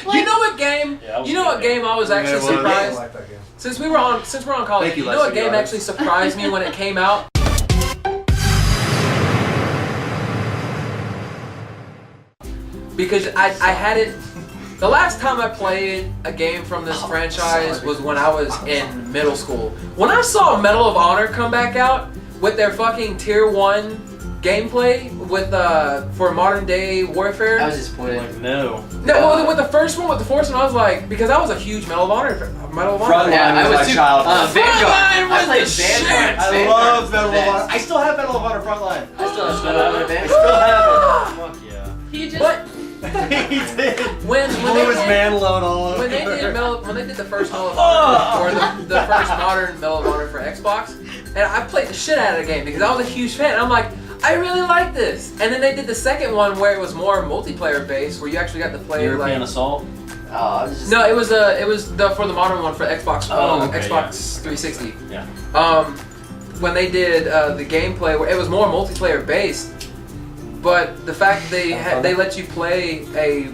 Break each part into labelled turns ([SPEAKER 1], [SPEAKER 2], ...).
[SPEAKER 1] Like,
[SPEAKER 2] you know what game?
[SPEAKER 3] Yeah,
[SPEAKER 2] You know what game I was actually surprised?
[SPEAKER 4] I like that game.
[SPEAKER 2] Since we're on college,
[SPEAKER 4] Thank you,
[SPEAKER 2] you know what
[SPEAKER 4] Lexi,
[SPEAKER 2] game
[SPEAKER 4] guys.
[SPEAKER 2] actually surprised me when it came out? Because I hadn't. The last time I played a game from this franchise was when I was in middle school. When I saw Medal of Honor come back out with their fucking Tier 1 gameplay with for modern day warfare.
[SPEAKER 1] I was disappointed.
[SPEAKER 3] Like, no.
[SPEAKER 2] No, well, with the first one, with the first one, I was like, because I was a huge Medal of Honor fan.
[SPEAKER 1] Yeah, I was
[SPEAKER 4] my
[SPEAKER 1] too.
[SPEAKER 4] childhood.
[SPEAKER 1] Vanguard.
[SPEAKER 2] Frontline was
[SPEAKER 1] I played
[SPEAKER 2] the
[SPEAKER 1] Vanguard.
[SPEAKER 4] I love Medal of Honor. I still have Medal of Honor Frontline.
[SPEAKER 1] I still have Medal of Honor
[SPEAKER 4] I
[SPEAKER 1] Vanguard.
[SPEAKER 4] still have
[SPEAKER 3] Fuck yeah.
[SPEAKER 5] He just.
[SPEAKER 2] But
[SPEAKER 4] it. He did.
[SPEAKER 2] when
[SPEAKER 4] Blew
[SPEAKER 2] they
[SPEAKER 4] his
[SPEAKER 2] did,
[SPEAKER 4] man load all over.
[SPEAKER 2] when they did the first Medal of Honor, or the first modern Medal of Honor for Xbox, and I played the shit out of the game because I was a huge fan. I'm like, I really like this. And then they did the second one where it was more multiplayer based, where you actually got to play
[SPEAKER 3] European
[SPEAKER 2] like.
[SPEAKER 3] Assault.
[SPEAKER 1] Oh, I was just.
[SPEAKER 2] No, it was for the modern one for Xbox
[SPEAKER 3] Okay,
[SPEAKER 2] Xbox 360.
[SPEAKER 3] Yeah.
[SPEAKER 2] When they did the gameplay, where it was more multiplayer based, but the fact they let you play a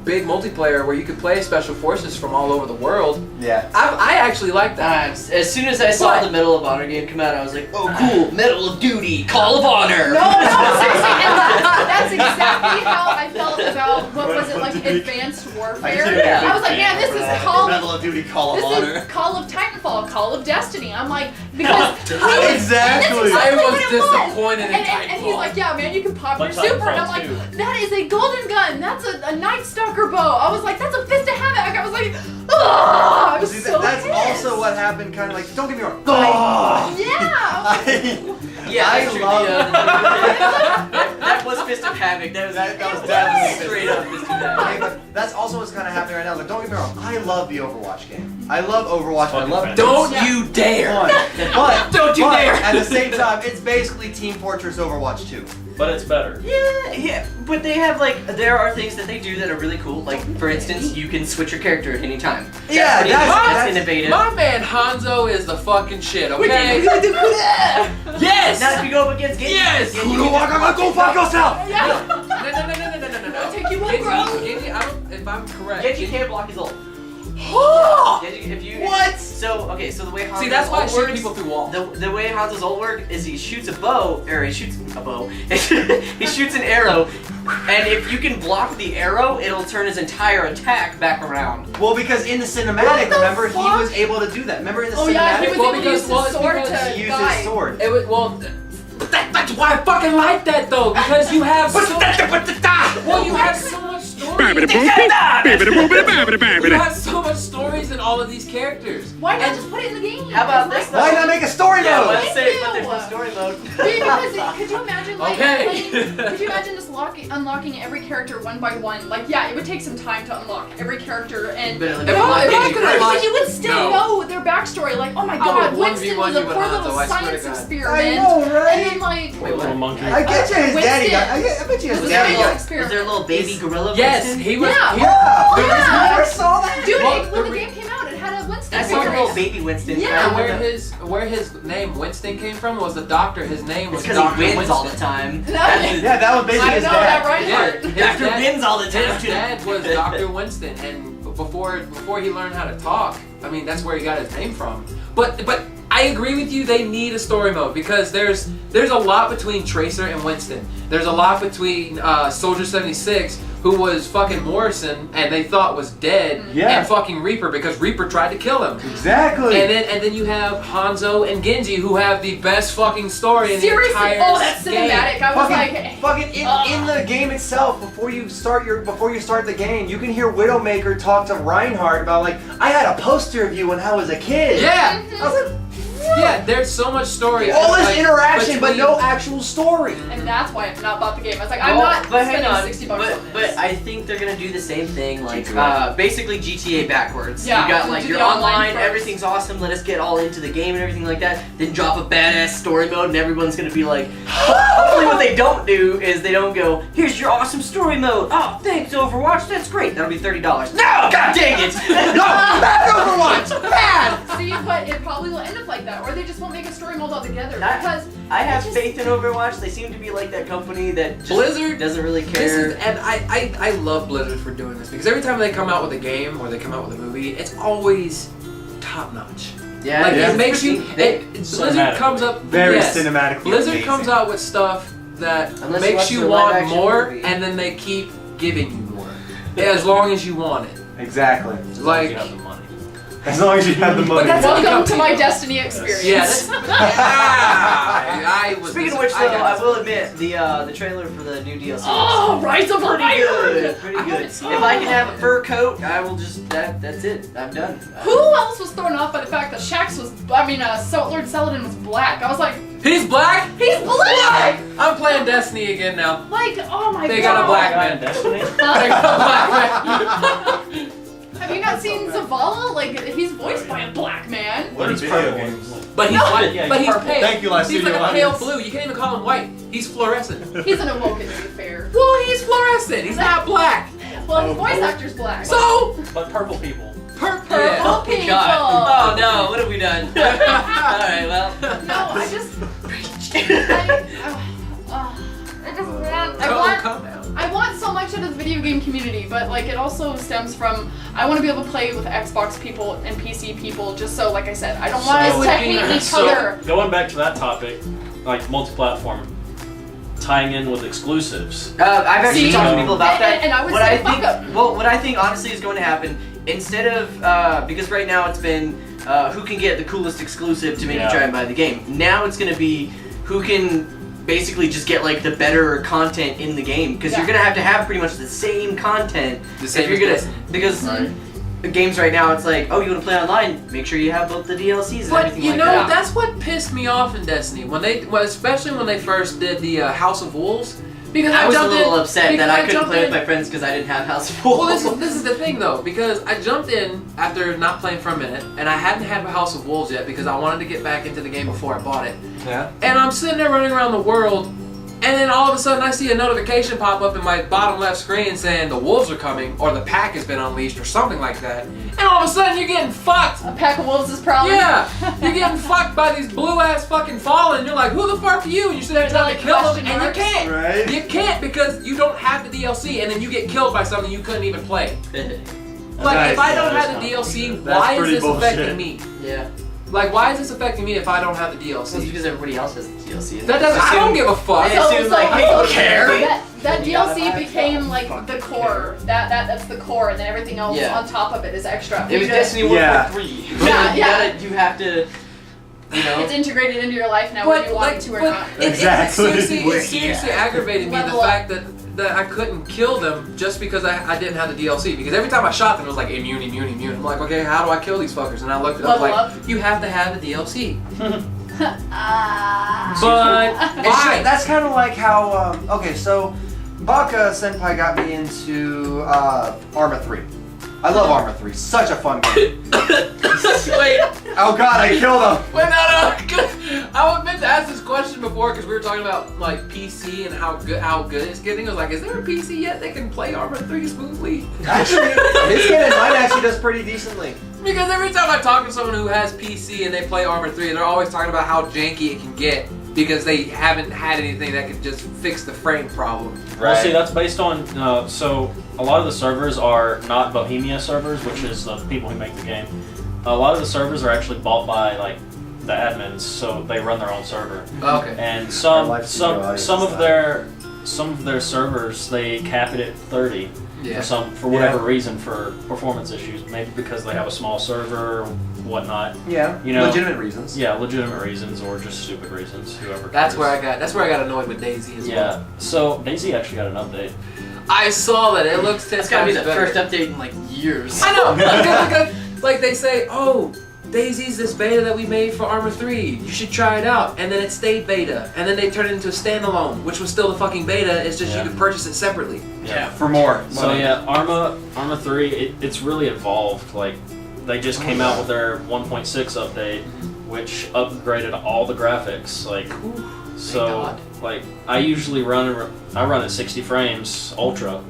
[SPEAKER 2] big multiplayer where you could play special forces from all over the world.
[SPEAKER 4] Yeah.
[SPEAKER 2] I actually like that.
[SPEAKER 1] As soon as I saw
[SPEAKER 2] But-
[SPEAKER 1] the Medal of Honor game come out, I was like, oh cool, Medal of Duty, Call of Honor.
[SPEAKER 5] No, seriously, and that's exactly how I felt about what was it like Advanced Warfare.
[SPEAKER 1] Yeah.
[SPEAKER 5] I was like, man, this is Call of
[SPEAKER 4] Medal of Duty, Call of Honor.
[SPEAKER 5] This is Call of Titanfall, Call of Destiny. I'm like, because
[SPEAKER 4] Exactly.
[SPEAKER 5] That's exactly
[SPEAKER 2] I was
[SPEAKER 5] what it
[SPEAKER 2] disappointed in
[SPEAKER 5] And he's
[SPEAKER 2] Titanfall.
[SPEAKER 5] like, yeah, man, you can pop your
[SPEAKER 3] Like
[SPEAKER 5] super. And I'm
[SPEAKER 3] Titanfall
[SPEAKER 5] like, that is a golden gun. That's a Night Stalker bow. I was like, that's a Fist of Havoc. I was like, ugh. I was
[SPEAKER 4] See,
[SPEAKER 5] so
[SPEAKER 4] that's
[SPEAKER 5] pissed.
[SPEAKER 4] also what happened. Kind of like, don't get me wrong.
[SPEAKER 5] Yeah.
[SPEAKER 1] Yeah,
[SPEAKER 4] I
[SPEAKER 1] that's true.
[SPEAKER 4] love-
[SPEAKER 1] That was Fist of Havoc. That was
[SPEAKER 4] definitely
[SPEAKER 1] straight up Fist of Havoc.
[SPEAKER 4] Hey, but that's also what's kind of happening right now. Like, don't get me wrong. I love the Overwatch game. I love Overwatch. And I love it.
[SPEAKER 2] Don't
[SPEAKER 5] Yeah.
[SPEAKER 2] you dare!
[SPEAKER 4] But
[SPEAKER 2] Don't you dare!
[SPEAKER 4] At the same time, it's basically Team Fortress Overwatch 2.
[SPEAKER 3] But it's better.
[SPEAKER 1] Yeah, but they have there are things that they do that are really cool. Like, for instance, you can switch your character at any time.
[SPEAKER 4] Yeah,
[SPEAKER 1] pretty-
[SPEAKER 4] that's
[SPEAKER 1] innovative.
[SPEAKER 2] My man Hanzo is the fucking shit, okay? Yes!
[SPEAKER 1] Now if you go up against Genji,
[SPEAKER 2] Yes!
[SPEAKER 1] Genji,
[SPEAKER 4] Go fuck yourself!
[SPEAKER 5] Yeah.
[SPEAKER 2] No.
[SPEAKER 5] I'll take you up,
[SPEAKER 2] Genji,
[SPEAKER 5] bro.
[SPEAKER 2] Genji, if I'm correct.
[SPEAKER 1] Genji can't block his ult. Genji, if you
[SPEAKER 4] What?
[SPEAKER 1] So the way Hanzo's
[SPEAKER 2] See, that's why I
[SPEAKER 1] ult
[SPEAKER 2] shoot
[SPEAKER 1] works,
[SPEAKER 2] people through walls.
[SPEAKER 1] the way Hanzo's ult works is he shoots a bow, he shoots an arrow, and if you can block the arrow, it'll turn his entire attack back around.
[SPEAKER 4] Well, because in the cinematic,
[SPEAKER 5] What the
[SPEAKER 4] remember, he
[SPEAKER 5] fuck?
[SPEAKER 4] was able to do that. Remember in the
[SPEAKER 5] Oh
[SPEAKER 4] cinematic?
[SPEAKER 5] yeah, he was
[SPEAKER 2] Well,
[SPEAKER 5] able to
[SPEAKER 2] because-
[SPEAKER 5] use
[SPEAKER 2] well,
[SPEAKER 5] his
[SPEAKER 2] it's
[SPEAKER 5] sword
[SPEAKER 2] because
[SPEAKER 5] to
[SPEAKER 4] He used
[SPEAKER 5] guide.
[SPEAKER 4] his sword.
[SPEAKER 2] It was, well, that's why I fucking like that though, because you have so, well, you have so much story. You have so much stories in all of these characters.
[SPEAKER 5] Why not
[SPEAKER 2] And-
[SPEAKER 5] just put it in the game?
[SPEAKER 1] How about
[SPEAKER 5] It's
[SPEAKER 1] this,
[SPEAKER 5] like-
[SPEAKER 4] Why not make a story
[SPEAKER 1] Yeah,
[SPEAKER 4] mode?
[SPEAKER 1] let's say, but
[SPEAKER 5] Thank
[SPEAKER 1] there's no
[SPEAKER 5] you.
[SPEAKER 1] story mode.
[SPEAKER 5] Because could you imagine like
[SPEAKER 2] Okay.
[SPEAKER 5] could you imagine just unlocking every character one by one? Like yeah, it would take some time to unlock every character and
[SPEAKER 1] But it'll
[SPEAKER 2] If
[SPEAKER 1] be
[SPEAKER 2] I-
[SPEAKER 1] like
[SPEAKER 2] if I
[SPEAKER 1] Genji
[SPEAKER 2] could
[SPEAKER 1] first.
[SPEAKER 2] unlock-
[SPEAKER 5] but you would still
[SPEAKER 2] No.
[SPEAKER 5] know their backstory. Like oh my
[SPEAKER 2] I
[SPEAKER 5] god,
[SPEAKER 2] would
[SPEAKER 5] Winston
[SPEAKER 2] 1v1
[SPEAKER 5] was a
[SPEAKER 2] you with
[SPEAKER 5] poor
[SPEAKER 2] Hanzo,
[SPEAKER 5] little
[SPEAKER 2] I swear to
[SPEAKER 5] science
[SPEAKER 2] God.
[SPEAKER 5] experiment.
[SPEAKER 4] I know, right?
[SPEAKER 5] And then like
[SPEAKER 3] Little monkey.
[SPEAKER 4] I get you, his daddy got. I bet you
[SPEAKER 5] it
[SPEAKER 4] his
[SPEAKER 5] was a
[SPEAKER 4] daddy
[SPEAKER 5] little
[SPEAKER 4] got.
[SPEAKER 1] Was there a
[SPEAKER 5] experiment.
[SPEAKER 1] little baby gorilla?
[SPEAKER 2] Yes,
[SPEAKER 1] Winston?
[SPEAKER 2] he was.
[SPEAKER 5] Yeah.
[SPEAKER 2] he-
[SPEAKER 4] Yeah!
[SPEAKER 5] Oh,
[SPEAKER 4] I
[SPEAKER 5] yeah.
[SPEAKER 4] never saw that!
[SPEAKER 5] Dude,
[SPEAKER 2] Well,
[SPEAKER 5] when
[SPEAKER 2] the
[SPEAKER 5] the game came out, it had a Winston.
[SPEAKER 1] I saw the
[SPEAKER 5] series.
[SPEAKER 1] little baby Winston.
[SPEAKER 5] Yeah.
[SPEAKER 2] And where his name Winston came from was the doctor. His name was
[SPEAKER 1] Because
[SPEAKER 2] Dr.
[SPEAKER 1] he wins
[SPEAKER 2] Winston.
[SPEAKER 1] all the time.
[SPEAKER 4] Yeah, that was basically
[SPEAKER 5] I
[SPEAKER 4] his
[SPEAKER 5] know
[SPEAKER 4] dad.
[SPEAKER 5] that right
[SPEAKER 2] Yeah,
[SPEAKER 5] part.
[SPEAKER 2] his
[SPEAKER 1] Doctor
[SPEAKER 2] dad-
[SPEAKER 1] wins all the time.
[SPEAKER 2] His dad was Dr. Winston, and before he learned how to talk, I mean that's where he got his name from. But I agree with you. They need a story mode because there's a lot between Tracer and Winston. There's a lot between Soldier 76, who was fucking Morrison, and they thought was dead,
[SPEAKER 4] Yeah.
[SPEAKER 2] and fucking Reaper because Reaper tried to kill him.
[SPEAKER 4] Exactly.
[SPEAKER 2] And then you have Hanzo and Genji who have the best fucking story in
[SPEAKER 5] Seriously,
[SPEAKER 2] the entire
[SPEAKER 5] oh that
[SPEAKER 2] game.
[SPEAKER 5] cinematic. I was like,
[SPEAKER 4] fucking in the game itself, before you start the game, you can hear Widowmaker talk to Reinhardt about like, I had a poster of you when I was a kid.
[SPEAKER 2] Yeah,
[SPEAKER 4] I was like,
[SPEAKER 2] yeah. There's so much story.
[SPEAKER 4] all this
[SPEAKER 2] like,
[SPEAKER 4] interaction, but
[SPEAKER 2] between-
[SPEAKER 4] no actual story.
[SPEAKER 5] and that's why I've not bought the game. I was like, I'm
[SPEAKER 1] Well,
[SPEAKER 5] not
[SPEAKER 1] but hang
[SPEAKER 5] spending
[SPEAKER 1] on,
[SPEAKER 5] $60
[SPEAKER 1] but,
[SPEAKER 5] on
[SPEAKER 1] but
[SPEAKER 5] this.
[SPEAKER 1] I think they're gonna do the same thing, like
[SPEAKER 4] GTA.
[SPEAKER 1] basically GTA backwards.
[SPEAKER 5] Yeah,
[SPEAKER 1] you got
[SPEAKER 5] so
[SPEAKER 1] like
[SPEAKER 5] do
[SPEAKER 1] you're
[SPEAKER 5] the online
[SPEAKER 1] online,
[SPEAKER 5] first.
[SPEAKER 1] everything's awesome. Let us get all into the game and everything like that. Then drop a badass story mode, and everyone's gonna be like. Hopefully, what they don't do is they don't go, "Here's your awesome story mode. Oh, thanks Overwatch. That's great. That'll be $30. No, god dang it!
[SPEAKER 4] No, bad Overwatch! Bad!
[SPEAKER 5] See, but it probably will end up like that, or they just won't make a story mode altogether
[SPEAKER 1] That-
[SPEAKER 5] because
[SPEAKER 1] I have
[SPEAKER 5] just-
[SPEAKER 1] faith in Overwatch. They seem to be like that company that just
[SPEAKER 2] Blizzard
[SPEAKER 1] doesn't really
[SPEAKER 2] This
[SPEAKER 1] care.
[SPEAKER 2] is, and I love Blizzard for doing this because every time they come out with a game or they come out with a movie, it's always top notch.
[SPEAKER 1] Yeah,
[SPEAKER 2] Like
[SPEAKER 4] yeah.
[SPEAKER 2] it makes you. Blizzard
[SPEAKER 3] Cinematic.
[SPEAKER 2] comes up
[SPEAKER 4] Very
[SPEAKER 2] yes,
[SPEAKER 4] cinematically
[SPEAKER 2] Blizzard
[SPEAKER 4] amazing.
[SPEAKER 2] comes out with stuff that
[SPEAKER 1] Unless you
[SPEAKER 2] makes
[SPEAKER 1] watch
[SPEAKER 2] you
[SPEAKER 1] the
[SPEAKER 2] want
[SPEAKER 1] live-action
[SPEAKER 2] more,
[SPEAKER 1] movie.
[SPEAKER 2] and then they keep giving you more as long as you want it.
[SPEAKER 4] Exactly.
[SPEAKER 3] As long as
[SPEAKER 2] Like-
[SPEAKER 3] you have the money.
[SPEAKER 4] As long as you have the money.
[SPEAKER 2] that's-
[SPEAKER 5] welcome to my Destiny experience.
[SPEAKER 2] Yeah. I was.
[SPEAKER 1] Speaking of which, though,
[SPEAKER 2] got
[SPEAKER 1] I will admit the trailer for the new DLC.
[SPEAKER 5] Oh, Rise of
[SPEAKER 1] pretty
[SPEAKER 5] Iron!
[SPEAKER 1] good. Pretty
[SPEAKER 5] I
[SPEAKER 1] good.
[SPEAKER 5] haven't
[SPEAKER 1] If
[SPEAKER 5] seen
[SPEAKER 1] I
[SPEAKER 5] it.
[SPEAKER 1] can have a fur coat, I will just that's it. I'm done.
[SPEAKER 5] Who else was thrown off by the fact that Shax was, Lord Saladin was black? I was like,
[SPEAKER 2] He's black.
[SPEAKER 5] he's black!
[SPEAKER 2] I'm playing Destiny again now.
[SPEAKER 5] Like, oh my god.
[SPEAKER 2] They got a black
[SPEAKER 3] Guy
[SPEAKER 2] man.
[SPEAKER 3] in Destiny?
[SPEAKER 2] They got a black man.
[SPEAKER 5] Have you not seen Zavala? Like, he's voiced by a black man.
[SPEAKER 4] What are video games?
[SPEAKER 2] But he's
[SPEAKER 5] No.
[SPEAKER 2] white.
[SPEAKER 3] Yeah,
[SPEAKER 2] but
[SPEAKER 3] he's
[SPEAKER 2] he's
[SPEAKER 3] purple.
[SPEAKER 2] pale.
[SPEAKER 4] Thank you, Live
[SPEAKER 2] He's like
[SPEAKER 4] Studio
[SPEAKER 2] a pale
[SPEAKER 4] audience.
[SPEAKER 2] blue. You can't even call him white. He's fluorescent.
[SPEAKER 5] He's an Awoken, to be fair.
[SPEAKER 2] Well, he's fluorescent. He's not black.
[SPEAKER 5] Well, his voice actor's black.
[SPEAKER 2] So
[SPEAKER 3] But purple people.
[SPEAKER 5] Purple
[SPEAKER 2] Yeah.
[SPEAKER 5] people.
[SPEAKER 1] God. Oh no, what have we done? Alright, well.
[SPEAKER 5] No, I just.
[SPEAKER 2] calm down.
[SPEAKER 5] I want so much out of the video game community, but like it also stems from I want to be able to play with Xbox people and PC people. Just so, like I said, I don't want
[SPEAKER 2] So
[SPEAKER 5] us
[SPEAKER 2] it would
[SPEAKER 5] to
[SPEAKER 2] be
[SPEAKER 5] hate
[SPEAKER 2] nice.
[SPEAKER 5] each
[SPEAKER 3] So,
[SPEAKER 5] other.
[SPEAKER 3] going back to that topic, like multi-platform, tying in with exclusives.
[SPEAKER 1] I've actually
[SPEAKER 5] See?
[SPEAKER 1] talked to people about that.
[SPEAKER 5] And I would
[SPEAKER 1] what
[SPEAKER 5] say
[SPEAKER 1] I
[SPEAKER 5] fuck
[SPEAKER 1] think,
[SPEAKER 5] 'em.
[SPEAKER 1] well, what I think honestly is going to happen, instead of because right now it's been who can get the coolest exclusive to make you
[SPEAKER 3] Yeah.
[SPEAKER 1] try and buy the game. Now it's going to be who can basically just get like the better content in the game because you're
[SPEAKER 5] Yeah.
[SPEAKER 1] going to have pretty much the same content.
[SPEAKER 2] The same
[SPEAKER 1] if you're
[SPEAKER 2] as
[SPEAKER 1] gonna
[SPEAKER 2] Destiny.
[SPEAKER 1] because. The games right now, it's like, oh, you want to play online? Make sure you have both the DLCs and
[SPEAKER 2] But
[SPEAKER 1] everything
[SPEAKER 2] you
[SPEAKER 1] like
[SPEAKER 2] know,
[SPEAKER 1] that.
[SPEAKER 2] that's what pissed me off in Destiny especially when they first did the House of Wolves. Because
[SPEAKER 1] I was a
[SPEAKER 2] jumped
[SPEAKER 1] little
[SPEAKER 2] in,
[SPEAKER 1] upset
[SPEAKER 2] because
[SPEAKER 1] that I couldn't
[SPEAKER 2] jumped
[SPEAKER 1] play with
[SPEAKER 2] in-
[SPEAKER 1] my friends because I didn't have House of Wolves.
[SPEAKER 2] Well, this is the thing though, because I jumped in after not playing for a minute, and I hadn't had House of Wolves yet because I wanted to get back into the game before I bought it.
[SPEAKER 4] Yeah.
[SPEAKER 2] And I'm sitting there running around the world, and then all of a sudden I see a notification pop up in my bottom left screen saying the wolves are coming, or the pack has been unleashed, or something like that. And all of a sudden you're getting fucked.
[SPEAKER 5] A pack of wolves is probably.
[SPEAKER 2] Yeah, you're getting fucked by these blue ass fucking fallen. You're like, who the fuck are you? And you sit there
[SPEAKER 5] They're
[SPEAKER 2] trying
[SPEAKER 5] like
[SPEAKER 2] to kill them,
[SPEAKER 5] question
[SPEAKER 2] and you
[SPEAKER 5] marks.
[SPEAKER 2] can't.
[SPEAKER 4] Right.
[SPEAKER 2] You can't because you don't have the DLC, and then you get killed by something you couldn't even play. Like,
[SPEAKER 4] Nice.
[SPEAKER 2] if I don't
[SPEAKER 3] Yeah,
[SPEAKER 2] have the
[SPEAKER 3] that's
[SPEAKER 2] DLC,
[SPEAKER 3] not- that's
[SPEAKER 2] why is
[SPEAKER 3] pretty
[SPEAKER 2] this
[SPEAKER 3] bullshit.
[SPEAKER 2] affecting me?
[SPEAKER 1] Yeah.
[SPEAKER 2] Like, why is this affecting me if I don't have the
[SPEAKER 1] Well, it's
[SPEAKER 2] DLC?
[SPEAKER 1] because everybody else has the DLC.
[SPEAKER 2] That doesn't. I don't give a fuck.
[SPEAKER 1] They assume, like, hey, you care?
[SPEAKER 5] That
[SPEAKER 1] You gotta
[SPEAKER 5] DLC
[SPEAKER 1] buy it.
[SPEAKER 5] became like the core. That's the core, and then everything else
[SPEAKER 1] Yeah.
[SPEAKER 5] on top of it is extra.
[SPEAKER 1] It was
[SPEAKER 5] You just-
[SPEAKER 1] Destiny
[SPEAKER 4] Yeah.
[SPEAKER 1] 1.3.
[SPEAKER 5] Yeah, yeah.
[SPEAKER 1] You have to, you know.
[SPEAKER 5] It's integrated into your life now, whether you want it to or not.
[SPEAKER 4] Exactly.
[SPEAKER 2] It seriously aggravated me the
[SPEAKER 5] Level up.
[SPEAKER 2] fact that I couldn't kill them just because I didn't have the DLC. Because every time I shot them, it was like immune, immune, immune. I'm like, okay, how do I kill these fuckers? And I looked it up,
[SPEAKER 5] Level
[SPEAKER 2] like,
[SPEAKER 5] up.
[SPEAKER 2] you have to have the DLC.
[SPEAKER 5] Ah.
[SPEAKER 2] But why?
[SPEAKER 4] That's kind of like how, okay, so Baka Senpai got me into Arma 3. I love Arma 3. Such a fun game.
[SPEAKER 2] Wait,
[SPEAKER 4] Oh god, I killed him!
[SPEAKER 2] wait, no. I meant to ask this question before because we were talking about like PC and how good it's getting. I was like, is there a PC yet that can play Arma 3 smoothly?
[SPEAKER 4] Actually, his game and mine actually does pretty decently.
[SPEAKER 2] Because every time I talk to someone who has PC and they play Arma 3, they're always talking about how janky it can get because they haven't had anything that could just fix the frame problem.
[SPEAKER 3] Well, see, that's based on, so a lot of the servers are not Bohemia servers, which is the people who make the game. A lot of the servers are actually bought by, like, the admins, so they run their own server.
[SPEAKER 2] Okay.
[SPEAKER 3] And
[SPEAKER 4] Our
[SPEAKER 3] some
[SPEAKER 4] live studio audience
[SPEAKER 3] some of
[SPEAKER 4] is
[SPEAKER 3] their servers, they cap it at 30
[SPEAKER 2] Yeah.
[SPEAKER 3] for whatever reason, for performance issues, maybe because they have a small server or whatnot.
[SPEAKER 4] Yeah,
[SPEAKER 3] You know-
[SPEAKER 4] legitimate reasons.
[SPEAKER 3] Yeah, legitimate reasons or just stupid reasons, whoever.
[SPEAKER 2] That's
[SPEAKER 3] cares.
[SPEAKER 2] where I got annoyed with Daisy as
[SPEAKER 3] Yeah.
[SPEAKER 2] well.
[SPEAKER 3] So Daisy actually got an update.
[SPEAKER 2] I saw that it looks 10
[SPEAKER 1] That's gotta be
[SPEAKER 2] times
[SPEAKER 1] the
[SPEAKER 2] better.
[SPEAKER 1] first update in like years.
[SPEAKER 2] I know. because, like they say, oh, Daisy's this beta that we made for Arma 3. You should try it out. And then it stayed beta. And then they turned it into a standalone, which was still the fucking beta. It's just
[SPEAKER 3] Yeah.
[SPEAKER 2] you could purchase it separately.
[SPEAKER 4] For more.
[SPEAKER 3] So
[SPEAKER 4] money.
[SPEAKER 3] yeah, Arma 3, it's really evolved. Like, they just came out with their 1.6 update, which upgraded all the graphics. Like, so
[SPEAKER 2] God.
[SPEAKER 3] like I usually run at 60 frames ultra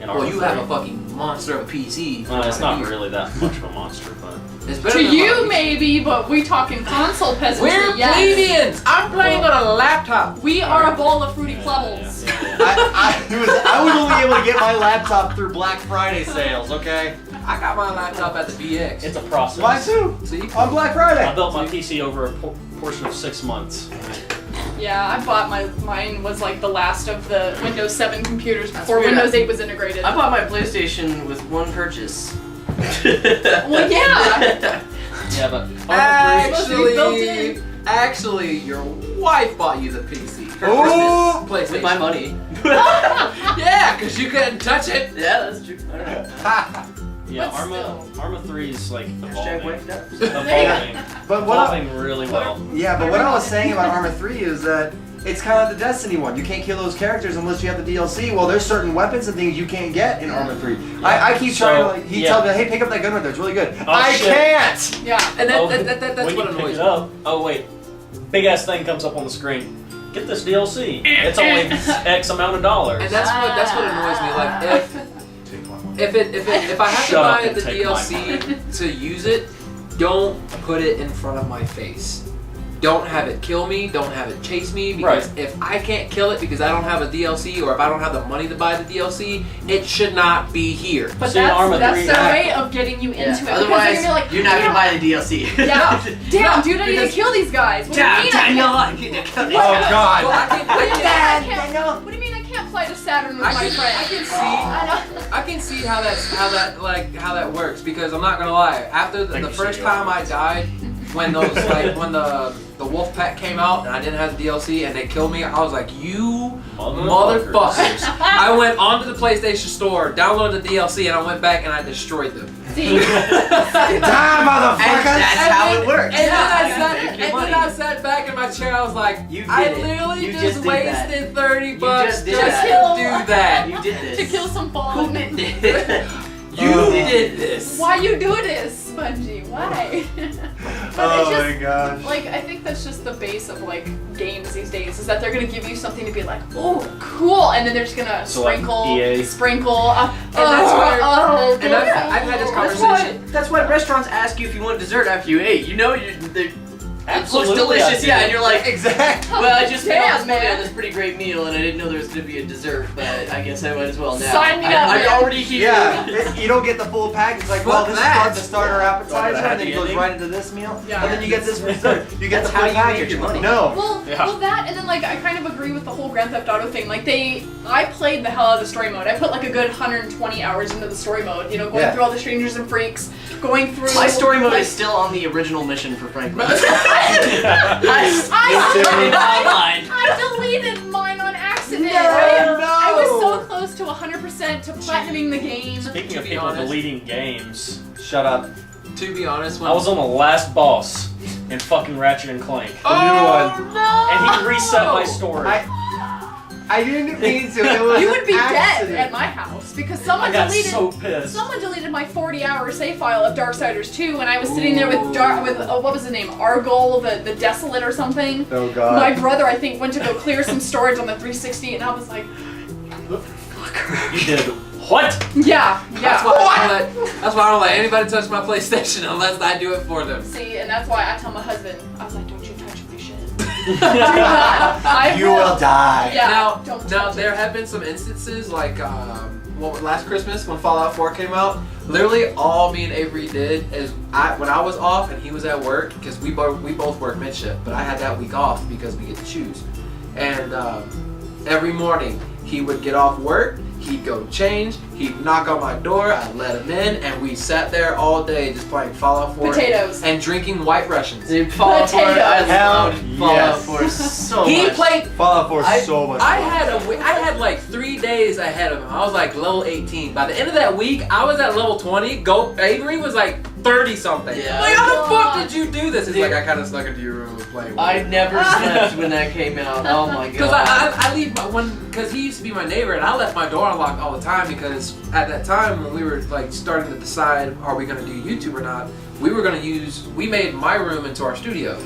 [SPEAKER 3] in Arma
[SPEAKER 2] Well, you
[SPEAKER 3] 3.
[SPEAKER 2] have a fucking monster of a PC.
[SPEAKER 3] It's not really that much of a monster, but
[SPEAKER 2] It's better
[SPEAKER 5] To
[SPEAKER 2] than
[SPEAKER 5] you,
[SPEAKER 2] mine.
[SPEAKER 5] maybe, but we talking console peasantry.
[SPEAKER 2] We're
[SPEAKER 5] yes.
[SPEAKER 2] plebeians. I'm playing on a laptop.
[SPEAKER 5] We are a bowl of fruity plebbles.
[SPEAKER 4] I was only able to get my laptop through Black Friday sales, okay?
[SPEAKER 2] I got my laptop at the BX.
[SPEAKER 3] it's a process.
[SPEAKER 4] Mine too.
[SPEAKER 2] See?
[SPEAKER 4] On Black Friday.
[SPEAKER 3] I built my PC over a portion of 6 months.
[SPEAKER 5] Yeah, I bought mine was like the last of the Windows 7 computers before
[SPEAKER 1] weird.
[SPEAKER 5] Windows 8 was integrated.
[SPEAKER 1] I bought my PlayStation with one purchase.
[SPEAKER 5] Well, yeah.
[SPEAKER 3] Yeah, but
[SPEAKER 5] supposed to be built
[SPEAKER 2] Actually, your wife bought you the PC. Her
[SPEAKER 4] Oh!
[SPEAKER 2] Christmas
[SPEAKER 1] With
[SPEAKER 2] PlayStation.
[SPEAKER 1] my money.
[SPEAKER 2] Yeah, because you couldn't touch it.
[SPEAKER 1] Yeah, that's true. I don't know.
[SPEAKER 3] yeah,
[SPEAKER 5] But
[SPEAKER 3] Arma 3 is like
[SPEAKER 1] Hashtag
[SPEAKER 3] evolving,
[SPEAKER 1] wife nuts.
[SPEAKER 4] But what I,
[SPEAKER 3] evolving really well.
[SPEAKER 4] yeah, but what I was saying about Arma 3 is that it's kind of like the Destiny one. You can't kill those characters unless you have the DLC. Well, there's certain weapons and things you can't get in Arma 3. I keep
[SPEAKER 3] So,
[SPEAKER 4] trying to, like, he
[SPEAKER 3] yeah.
[SPEAKER 4] tells me, hey, pick up that gun right there. It's really good.
[SPEAKER 3] Oh,
[SPEAKER 4] I
[SPEAKER 3] shit.
[SPEAKER 4] can't!
[SPEAKER 5] Yeah.
[SPEAKER 2] And
[SPEAKER 3] Oh,
[SPEAKER 2] that's
[SPEAKER 3] when
[SPEAKER 2] what
[SPEAKER 3] you pick
[SPEAKER 2] annoys
[SPEAKER 3] it
[SPEAKER 2] me.
[SPEAKER 3] up, oh wait, big ass thing comes up on the screen. Get this DLC. It's only X amount of dollars.
[SPEAKER 2] And that's what annoys me. Like if I have to
[SPEAKER 3] Shut up
[SPEAKER 2] buy
[SPEAKER 3] and
[SPEAKER 2] the
[SPEAKER 3] take my
[SPEAKER 2] DLC to use it, don't put it in front of my face. Don't have it kill me. Don't have it chase me. Because
[SPEAKER 3] Right.
[SPEAKER 2] if I can't kill it because I don't have a DLC or if I don't have the money to buy the DLC, it should not be here.
[SPEAKER 5] But
[SPEAKER 3] See, Arma
[SPEAKER 5] that's
[SPEAKER 3] 3
[SPEAKER 5] their way of getting you
[SPEAKER 1] Yeah.
[SPEAKER 5] into it.
[SPEAKER 1] Otherwise,
[SPEAKER 5] because they're gonna be like,
[SPEAKER 1] you're not gonna buy the DLC.
[SPEAKER 5] Yeah. Damn,
[SPEAKER 2] No,
[SPEAKER 5] dude, I need to
[SPEAKER 2] because-
[SPEAKER 5] kill these guys. What do you
[SPEAKER 1] Damn,
[SPEAKER 5] mean
[SPEAKER 1] Daniel,
[SPEAKER 5] I
[SPEAKER 1] I need to kill these
[SPEAKER 4] Oh,
[SPEAKER 1] guys.
[SPEAKER 4] God.
[SPEAKER 2] Well, I
[SPEAKER 5] can't? What do you mean
[SPEAKER 2] can-
[SPEAKER 5] I can't? What do you mean I can't fly to Saturn with
[SPEAKER 2] I
[SPEAKER 5] my
[SPEAKER 2] can-
[SPEAKER 5] friend?
[SPEAKER 2] I can see-
[SPEAKER 5] I know.
[SPEAKER 2] I can see how that works because I'm not gonna lie. After the
[SPEAKER 3] you
[SPEAKER 2] first
[SPEAKER 3] see
[SPEAKER 2] time I died, when those when the wolf pack came out and I didn't have the DLC and they killed me, I was like, you motherfuckers! I went onto the PlayStation Store, downloaded the DLC, and I went back and I destroyed them.
[SPEAKER 5] See,
[SPEAKER 4] Die,
[SPEAKER 1] And
[SPEAKER 4] motherfuckers!
[SPEAKER 1] that's how it works.
[SPEAKER 2] And
[SPEAKER 1] Make your
[SPEAKER 2] then
[SPEAKER 1] money.
[SPEAKER 2] I sat back in my chair. I was like,
[SPEAKER 1] You did
[SPEAKER 2] I
[SPEAKER 1] it.
[SPEAKER 2] literally
[SPEAKER 1] You
[SPEAKER 2] just
[SPEAKER 1] just did that.
[SPEAKER 2] wasted $30
[SPEAKER 1] just did
[SPEAKER 2] just
[SPEAKER 1] that.
[SPEAKER 2] to do that.
[SPEAKER 1] You did this.
[SPEAKER 5] to kill some
[SPEAKER 1] Who
[SPEAKER 5] fun.
[SPEAKER 1] did this?
[SPEAKER 2] You
[SPEAKER 4] Oh.
[SPEAKER 2] did this.
[SPEAKER 5] Why you do this, Spongy? Why? But
[SPEAKER 4] Oh
[SPEAKER 5] it's
[SPEAKER 4] my
[SPEAKER 5] just,
[SPEAKER 4] gosh.
[SPEAKER 5] like, I think that's just the base of like games these days is that they're gonna give you something to be like, oh, cool, and then they're just gonna
[SPEAKER 3] So, like,
[SPEAKER 5] sprinkle,
[SPEAKER 3] EA.
[SPEAKER 5] sprinkle,
[SPEAKER 2] And that's where-
[SPEAKER 5] oh,
[SPEAKER 2] and I've had this
[SPEAKER 1] That's
[SPEAKER 2] conversation.
[SPEAKER 1] that's why restaurants ask you if you want dessert after you ate. You know, it looks
[SPEAKER 3] Absolutely,
[SPEAKER 1] delicious,
[SPEAKER 3] I
[SPEAKER 1] yeah,
[SPEAKER 3] do.
[SPEAKER 1] and you're like,
[SPEAKER 4] Exactly.
[SPEAKER 1] well, I just spent all this
[SPEAKER 5] Damn,
[SPEAKER 1] money
[SPEAKER 5] man.
[SPEAKER 1] on this pretty great meal, and I didn't know there was going to be a dessert, but I guess I might as well now.
[SPEAKER 5] Sign me up,
[SPEAKER 1] I'm
[SPEAKER 5] man.
[SPEAKER 1] already here.
[SPEAKER 4] Yeah, you don't get the full package. It's like, well,
[SPEAKER 2] Fuck
[SPEAKER 4] this
[SPEAKER 2] that.
[SPEAKER 4] is the starter appetizer,
[SPEAKER 3] Yeah.
[SPEAKER 4] and then it goes right into this meal,
[SPEAKER 5] Yeah.
[SPEAKER 4] and then you get this for dessert. You get
[SPEAKER 1] That's
[SPEAKER 4] the full
[SPEAKER 1] how you make
[SPEAKER 4] package.
[SPEAKER 1] your money.
[SPEAKER 4] No.
[SPEAKER 5] Well,
[SPEAKER 3] Yeah.
[SPEAKER 5] well, that and then like I kind of agree with the whole Grand Theft Auto thing. Like I played the hell out of the story mode. I put like a good 120 hours into the story mode. You know, going
[SPEAKER 4] Yeah.
[SPEAKER 5] through all the strangers and freaks, going through.
[SPEAKER 1] My story mode
[SPEAKER 5] like,
[SPEAKER 1] is still on the original mission for Franklin.
[SPEAKER 5] I deleted mine on accident. I was so close to 100% to platinuming the game.
[SPEAKER 3] Speaking
[SPEAKER 2] To
[SPEAKER 3] of
[SPEAKER 2] be
[SPEAKER 3] people
[SPEAKER 2] honest-
[SPEAKER 3] deleting games,
[SPEAKER 4] Shut up.
[SPEAKER 2] To be honest, when
[SPEAKER 3] I was on the last boss in fucking Ratchet and Clank,
[SPEAKER 4] The new one.
[SPEAKER 5] No!
[SPEAKER 3] and he reset my story.
[SPEAKER 4] I didn't mean to. It was
[SPEAKER 5] You
[SPEAKER 4] an
[SPEAKER 5] would be
[SPEAKER 4] accident.
[SPEAKER 5] dead at my house because
[SPEAKER 3] I
[SPEAKER 5] someone
[SPEAKER 3] got
[SPEAKER 5] deleted.
[SPEAKER 3] so pissed.
[SPEAKER 5] Someone deleted my 40-hour save file of Darksiders 2, and I was sitting there with what was his name, Argol, the Desolate or something.
[SPEAKER 4] Oh
[SPEAKER 5] My
[SPEAKER 4] god.
[SPEAKER 5] brother, I think, went to go clear some storage on the 360, and I was like,
[SPEAKER 3] You did what?
[SPEAKER 5] yeah.
[SPEAKER 2] that's why I don't let anybody touch my PlayStation unless I do it for them.
[SPEAKER 5] See, and that's why I tell my husband, I was like, don't you touch my shit. Do not. I
[SPEAKER 4] You will die.
[SPEAKER 5] Yeah.
[SPEAKER 2] Now
[SPEAKER 5] don't touch
[SPEAKER 2] there
[SPEAKER 5] it.
[SPEAKER 2] have been some instances like last Christmas when Fallout 4 came out. Literally all me and Avery did is when I was off and he was at work because we both work midship, but I had that week off because we get to choose. And every morning he would get off work. He'd go change, he'd knock on my door, I'd let him in, and we sat there all day just playing Fallout 4
[SPEAKER 5] Potatoes.
[SPEAKER 2] and drinking White Russians.
[SPEAKER 1] Dude, Fallout 4, I
[SPEAKER 4] Hell
[SPEAKER 1] loved Fallout
[SPEAKER 4] yes.
[SPEAKER 1] 4 so
[SPEAKER 2] He
[SPEAKER 1] much.
[SPEAKER 2] played.
[SPEAKER 4] Fallout 4 is so much
[SPEAKER 2] I
[SPEAKER 4] fun.
[SPEAKER 2] had like 3 days ahead of him. I was like level 18. By the end of that week, I was at level 20. Avery was like 30 something.
[SPEAKER 1] Yeah.
[SPEAKER 2] Like, how the
[SPEAKER 5] God.
[SPEAKER 2] fuck did you do this? It's like I kind of snuck into your room and was playing.
[SPEAKER 1] I never slept when that came out. Oh my god.
[SPEAKER 2] Because I leave because he used to be my neighbor and I left my door unlocked all the time because at that time when we were like starting to decide are we gonna do YouTube or not, we made my room into our studio.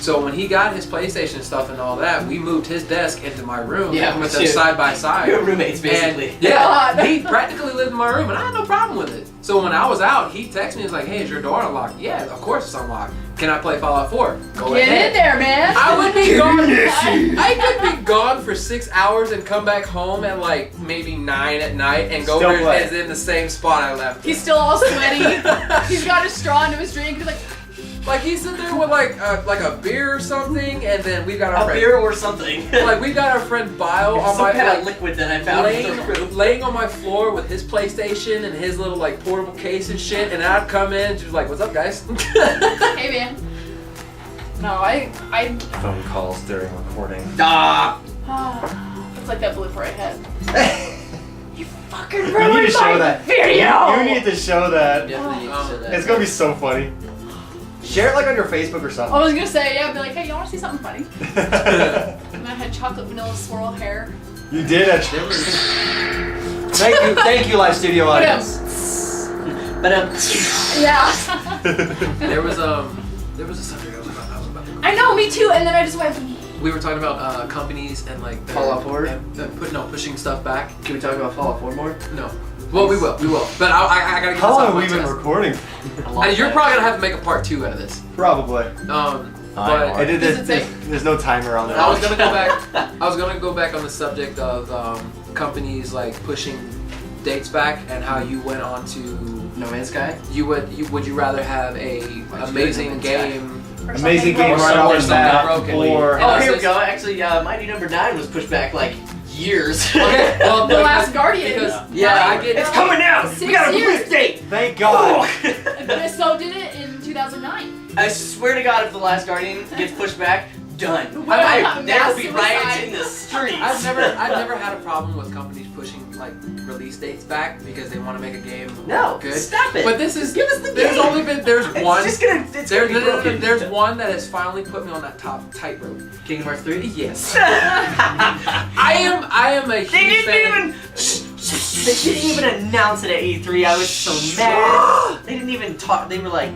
[SPEAKER 2] So when he got his PlayStation stuff and all that, we moved his desk into my room
[SPEAKER 1] Yeah,
[SPEAKER 2] and put
[SPEAKER 1] me
[SPEAKER 2] them
[SPEAKER 1] too.
[SPEAKER 2] side by side.
[SPEAKER 1] Your roommates, basically.
[SPEAKER 2] And, yeah, he practically lived in my room, and I had no problem with it. So when I was out, he texted me, he was like, hey, is your door unlocked? Yeah, of course it's unlocked. Can I play Fallout 4? Go
[SPEAKER 5] Get
[SPEAKER 2] ahead.
[SPEAKER 5] in there, man.
[SPEAKER 2] I would be gone. I could be gone for 6 hours and come back home at like maybe 9 at night and go
[SPEAKER 4] Still
[SPEAKER 2] over
[SPEAKER 4] play.
[SPEAKER 2] is in the same spot I left.
[SPEAKER 5] He's still all sweaty. He's got his straw into his drink. He's like,
[SPEAKER 2] Like he's sitting there with like a beer or something, and then we've got our
[SPEAKER 1] A
[SPEAKER 2] friend,
[SPEAKER 1] beer or something.
[SPEAKER 2] like we got our friend Bio on
[SPEAKER 1] Some
[SPEAKER 2] my
[SPEAKER 1] kind
[SPEAKER 2] like,
[SPEAKER 1] of liquid that I found in the room.
[SPEAKER 2] laying on my floor with his PlayStation and his little like portable case and shit, and I'd come in and she was like, "What's up, guys?"
[SPEAKER 5] hey, man. No, I
[SPEAKER 4] Phone calls during recording.
[SPEAKER 1] Ah!
[SPEAKER 5] it's like that blooper I had.
[SPEAKER 1] You fucking
[SPEAKER 4] You need
[SPEAKER 1] ruined
[SPEAKER 4] to show
[SPEAKER 1] my
[SPEAKER 4] that.
[SPEAKER 1] video!
[SPEAKER 4] You need to show that.
[SPEAKER 1] Definitely need to say that.
[SPEAKER 4] It's gonna be so funny. Share it like on your Facebook or something.
[SPEAKER 5] I was gonna say, yeah, be like, hey, you wanna see something funny? And I had chocolate vanilla swirl hair.
[SPEAKER 4] You did actually. Thank you, live studio
[SPEAKER 5] But,
[SPEAKER 4] audience.
[SPEAKER 1] But
[SPEAKER 5] yeah.
[SPEAKER 2] there was a subject I was about to.
[SPEAKER 5] I know, me too. And then I just went.
[SPEAKER 2] We were talking about companies and like their-
[SPEAKER 1] Fallout 4?
[SPEAKER 2] and pushing stuff back.
[SPEAKER 1] can we talk about Fallout 4 more?
[SPEAKER 2] No. Well, we will. But I gotta get this
[SPEAKER 4] How
[SPEAKER 2] off
[SPEAKER 4] long have
[SPEAKER 2] my
[SPEAKER 4] we been
[SPEAKER 2] chest.
[SPEAKER 4] recording?
[SPEAKER 2] You're probably gonna have to make a part 2 out of this.
[SPEAKER 4] Probably.
[SPEAKER 2] But
[SPEAKER 4] I did
[SPEAKER 5] Does it say?
[SPEAKER 4] there's no timer on that.
[SPEAKER 2] I was gonna go back. I was gonna go back on the subject of companies like pushing dates back and how you went on to
[SPEAKER 1] No Man's Sky?
[SPEAKER 2] would you rather have a amazing game?
[SPEAKER 5] Or
[SPEAKER 4] Amazing
[SPEAKER 5] something
[SPEAKER 4] game
[SPEAKER 2] Or
[SPEAKER 4] right
[SPEAKER 2] something
[SPEAKER 4] off the bat,
[SPEAKER 2] broken.
[SPEAKER 4] or
[SPEAKER 2] And
[SPEAKER 1] Oh,
[SPEAKER 2] I was
[SPEAKER 1] here we
[SPEAKER 2] just-
[SPEAKER 1] go. Actually, Mighty Number 9 was pushed back like years.
[SPEAKER 2] Okay, well,
[SPEAKER 5] The Last Guardian.
[SPEAKER 2] Because
[SPEAKER 1] Yeah,
[SPEAKER 2] I get
[SPEAKER 1] it's coming out!
[SPEAKER 5] 6
[SPEAKER 1] We got a
[SPEAKER 5] years.
[SPEAKER 1] release date!
[SPEAKER 4] thank God.
[SPEAKER 5] But so did it in 2009.
[SPEAKER 1] I swear to God, if The Last Guardian gets pushed back, done.
[SPEAKER 5] Well,
[SPEAKER 1] There will be
[SPEAKER 5] mass
[SPEAKER 1] riots
[SPEAKER 5] suicide.
[SPEAKER 1] in the streets.
[SPEAKER 2] I've never had a problem with companies pushing like release dates back because they want to make a game
[SPEAKER 1] No,
[SPEAKER 2] good.
[SPEAKER 1] stop it.
[SPEAKER 2] But this is
[SPEAKER 1] Give us the
[SPEAKER 2] there's
[SPEAKER 1] game.
[SPEAKER 2] only been there's
[SPEAKER 1] It's
[SPEAKER 2] one.
[SPEAKER 1] just gonna, it's gonna be broken.
[SPEAKER 2] There's one that has finally put me on that tightrope.
[SPEAKER 1] Kingdom Hearts 3?
[SPEAKER 2] Yes. I am a huge
[SPEAKER 1] They
[SPEAKER 2] fan.
[SPEAKER 1] They didn't even announce it at E3. I was so mad. They didn't even talk. They were like,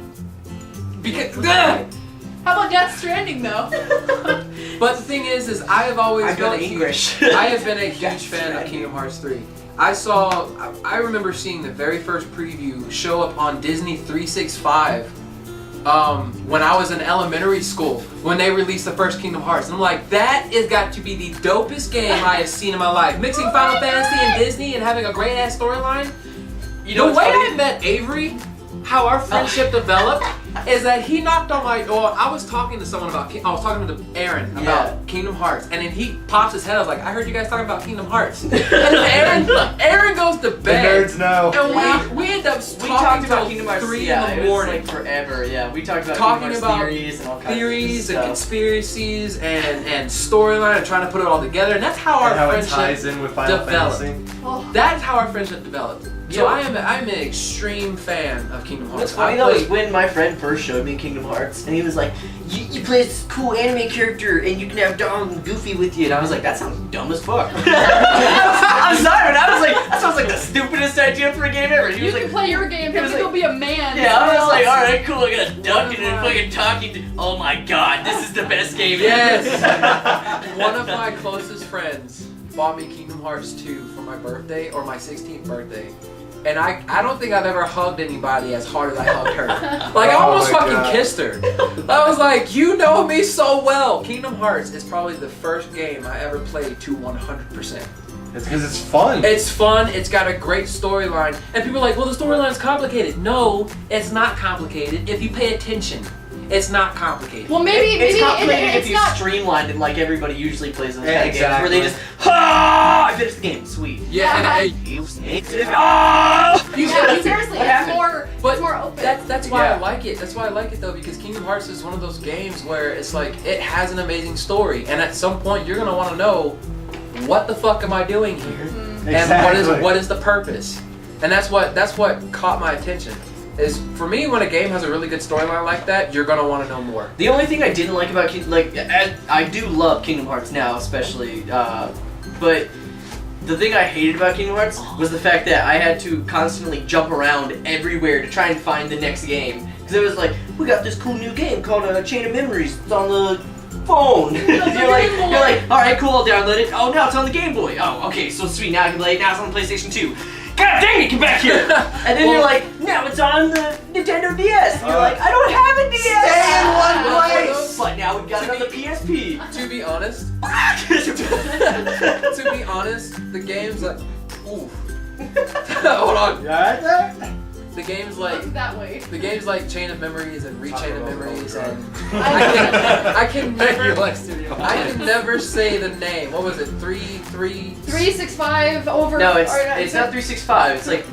[SPEAKER 2] Because,
[SPEAKER 5] How about Death Stranding though?
[SPEAKER 2] but the thing is I have always
[SPEAKER 1] I
[SPEAKER 2] been
[SPEAKER 1] go
[SPEAKER 2] a huge,
[SPEAKER 1] English.
[SPEAKER 2] I have been a
[SPEAKER 1] Death
[SPEAKER 2] huge fan of
[SPEAKER 1] Stranding.
[SPEAKER 2] Kingdom Hearts 3. I remember seeing the very first preview show up on Disney 365 when I was in elementary school when they released the first Kingdom Hearts. And I'm like, that has got to be the dopest game I have seen in my life. Mixing Final Fantasy and Disney and having a great ass storyline.
[SPEAKER 1] you know
[SPEAKER 2] The
[SPEAKER 1] what's
[SPEAKER 2] way
[SPEAKER 1] funny?
[SPEAKER 2] I met Avery, how our friendship developed, is that he knocked on my door. I was talking to someone about, I was talking to Aaron about
[SPEAKER 1] Yeah.
[SPEAKER 2] Kingdom Hearts, and then he pops his head. I was like, I heard you guys talking about Kingdom Hearts. And then Aaron goes to
[SPEAKER 4] The
[SPEAKER 2] bed,
[SPEAKER 4] nerds know.
[SPEAKER 2] and we end up
[SPEAKER 1] We
[SPEAKER 2] talking
[SPEAKER 1] talked about
[SPEAKER 2] till
[SPEAKER 1] Kingdom Hearts
[SPEAKER 2] 3
[SPEAKER 1] yeah,
[SPEAKER 2] in the
[SPEAKER 1] it was
[SPEAKER 2] morning.
[SPEAKER 1] like forever. Yeah, we talked about
[SPEAKER 2] Talking
[SPEAKER 1] Kingdom
[SPEAKER 2] about
[SPEAKER 1] Hearts theories and all kinds
[SPEAKER 2] theories
[SPEAKER 1] of
[SPEAKER 2] and
[SPEAKER 1] stuff.
[SPEAKER 2] conspiracies and storyline and trying to put it all together, and that's how our
[SPEAKER 4] And how it
[SPEAKER 2] friendship
[SPEAKER 4] ties in with Final
[SPEAKER 2] developed.
[SPEAKER 4] Fantasy.
[SPEAKER 5] Oh,
[SPEAKER 2] That's how our friendship developed. So
[SPEAKER 1] Yeah.
[SPEAKER 2] I'm an extreme fan of Kingdom Hearts.
[SPEAKER 1] What's funny
[SPEAKER 2] I
[SPEAKER 1] though is
[SPEAKER 2] played-
[SPEAKER 1] when my friend first showed me Kingdom Hearts, and he was like, "You play this cool anime character, and you can have Donald and Goofy with you," and I was like, "That sounds dumb as fuck." I'm sorry, but I was like, "That sounds like the stupidest idea for a game ever." He
[SPEAKER 5] you
[SPEAKER 1] was
[SPEAKER 5] can
[SPEAKER 1] like,
[SPEAKER 5] play your game,
[SPEAKER 1] he
[SPEAKER 5] but
[SPEAKER 1] was
[SPEAKER 5] you'll
[SPEAKER 1] like-
[SPEAKER 5] be a man.
[SPEAKER 1] "Yeah," I was like,
[SPEAKER 5] else.
[SPEAKER 1] "All right, cool. I got a duck and then fucking talking. Oh my god, this is the best game
[SPEAKER 2] Yes.
[SPEAKER 1] ever."
[SPEAKER 2] One of my closest friends bought me Kingdom Hearts 2 for my birthday or my 16th birthday. And I don't think I've ever hugged anybody as hard as I hugged her. Like, I
[SPEAKER 4] Oh
[SPEAKER 2] almost
[SPEAKER 4] my
[SPEAKER 2] fucking
[SPEAKER 4] God.
[SPEAKER 2] kissed her. I was like, you know me so well. Kingdom Hearts is probably the first game I ever played to 100%.
[SPEAKER 4] It's because it's fun.
[SPEAKER 2] It's fun, it's got a great storyline. And people are like, well, the storyline's complicated. No, it's not complicated if you pay attention. It's not complicated.
[SPEAKER 5] Well, maybe
[SPEAKER 1] It's
[SPEAKER 5] maybe
[SPEAKER 1] complicated
[SPEAKER 5] it's
[SPEAKER 1] if you
[SPEAKER 5] not.
[SPEAKER 1] streamlined it like everybody usually plays in those
[SPEAKER 4] Yeah,
[SPEAKER 1] kind of games, where they just,
[SPEAKER 4] exactly.
[SPEAKER 1] I finished the game, sweet.
[SPEAKER 2] Yeah, and,
[SPEAKER 1] You snakes it. Ah!
[SPEAKER 5] Yeah, seriously,
[SPEAKER 1] What
[SPEAKER 5] it's
[SPEAKER 1] happened?
[SPEAKER 5] more.
[SPEAKER 2] But
[SPEAKER 5] it's more open.
[SPEAKER 2] That's why I
[SPEAKER 4] Yeah.
[SPEAKER 2] like it. That's why I like it though, because Kingdom Hearts is one of those games where it's like it has an amazing story, and at some point you're gonna want to know what the fuck am I doing here, and
[SPEAKER 4] Exactly.
[SPEAKER 2] what is the purpose, and that's what caught my attention. Is for me when a game has a really good storyline like that, you're gonna want to know more.
[SPEAKER 1] The only thing I didn't like about I do love Kingdom Hearts now, especially, but the thing I hated about Kingdom Hearts was the fact that I had to constantly jump around everywhere to try and find the next game. Because it was like, we got this cool new game called Chain of Memories. It's on the phone. you're like, all right, cool, I'll download it. Oh, now it's on the Game Boy. Oh, okay, so sweet. Now I can play it. Now it's on the PlayStation 2. God dang it, get back here! And then you're like, now it's on the Nintendo DS. And you're like, I don't have a DS.
[SPEAKER 4] Stay in one place.
[SPEAKER 1] But now we've got it on the PSP.
[SPEAKER 2] To be honest, to be honest, the game's like, ooh. Hold on.
[SPEAKER 4] Right there?
[SPEAKER 2] The game's like,
[SPEAKER 5] Look that way.
[SPEAKER 2] the game's like Chain of Memories and Rechain of Memories, and
[SPEAKER 5] I
[SPEAKER 2] I can never say the name. What was it?
[SPEAKER 5] 365 over.
[SPEAKER 1] No,
[SPEAKER 5] or
[SPEAKER 1] it's not 365. It's like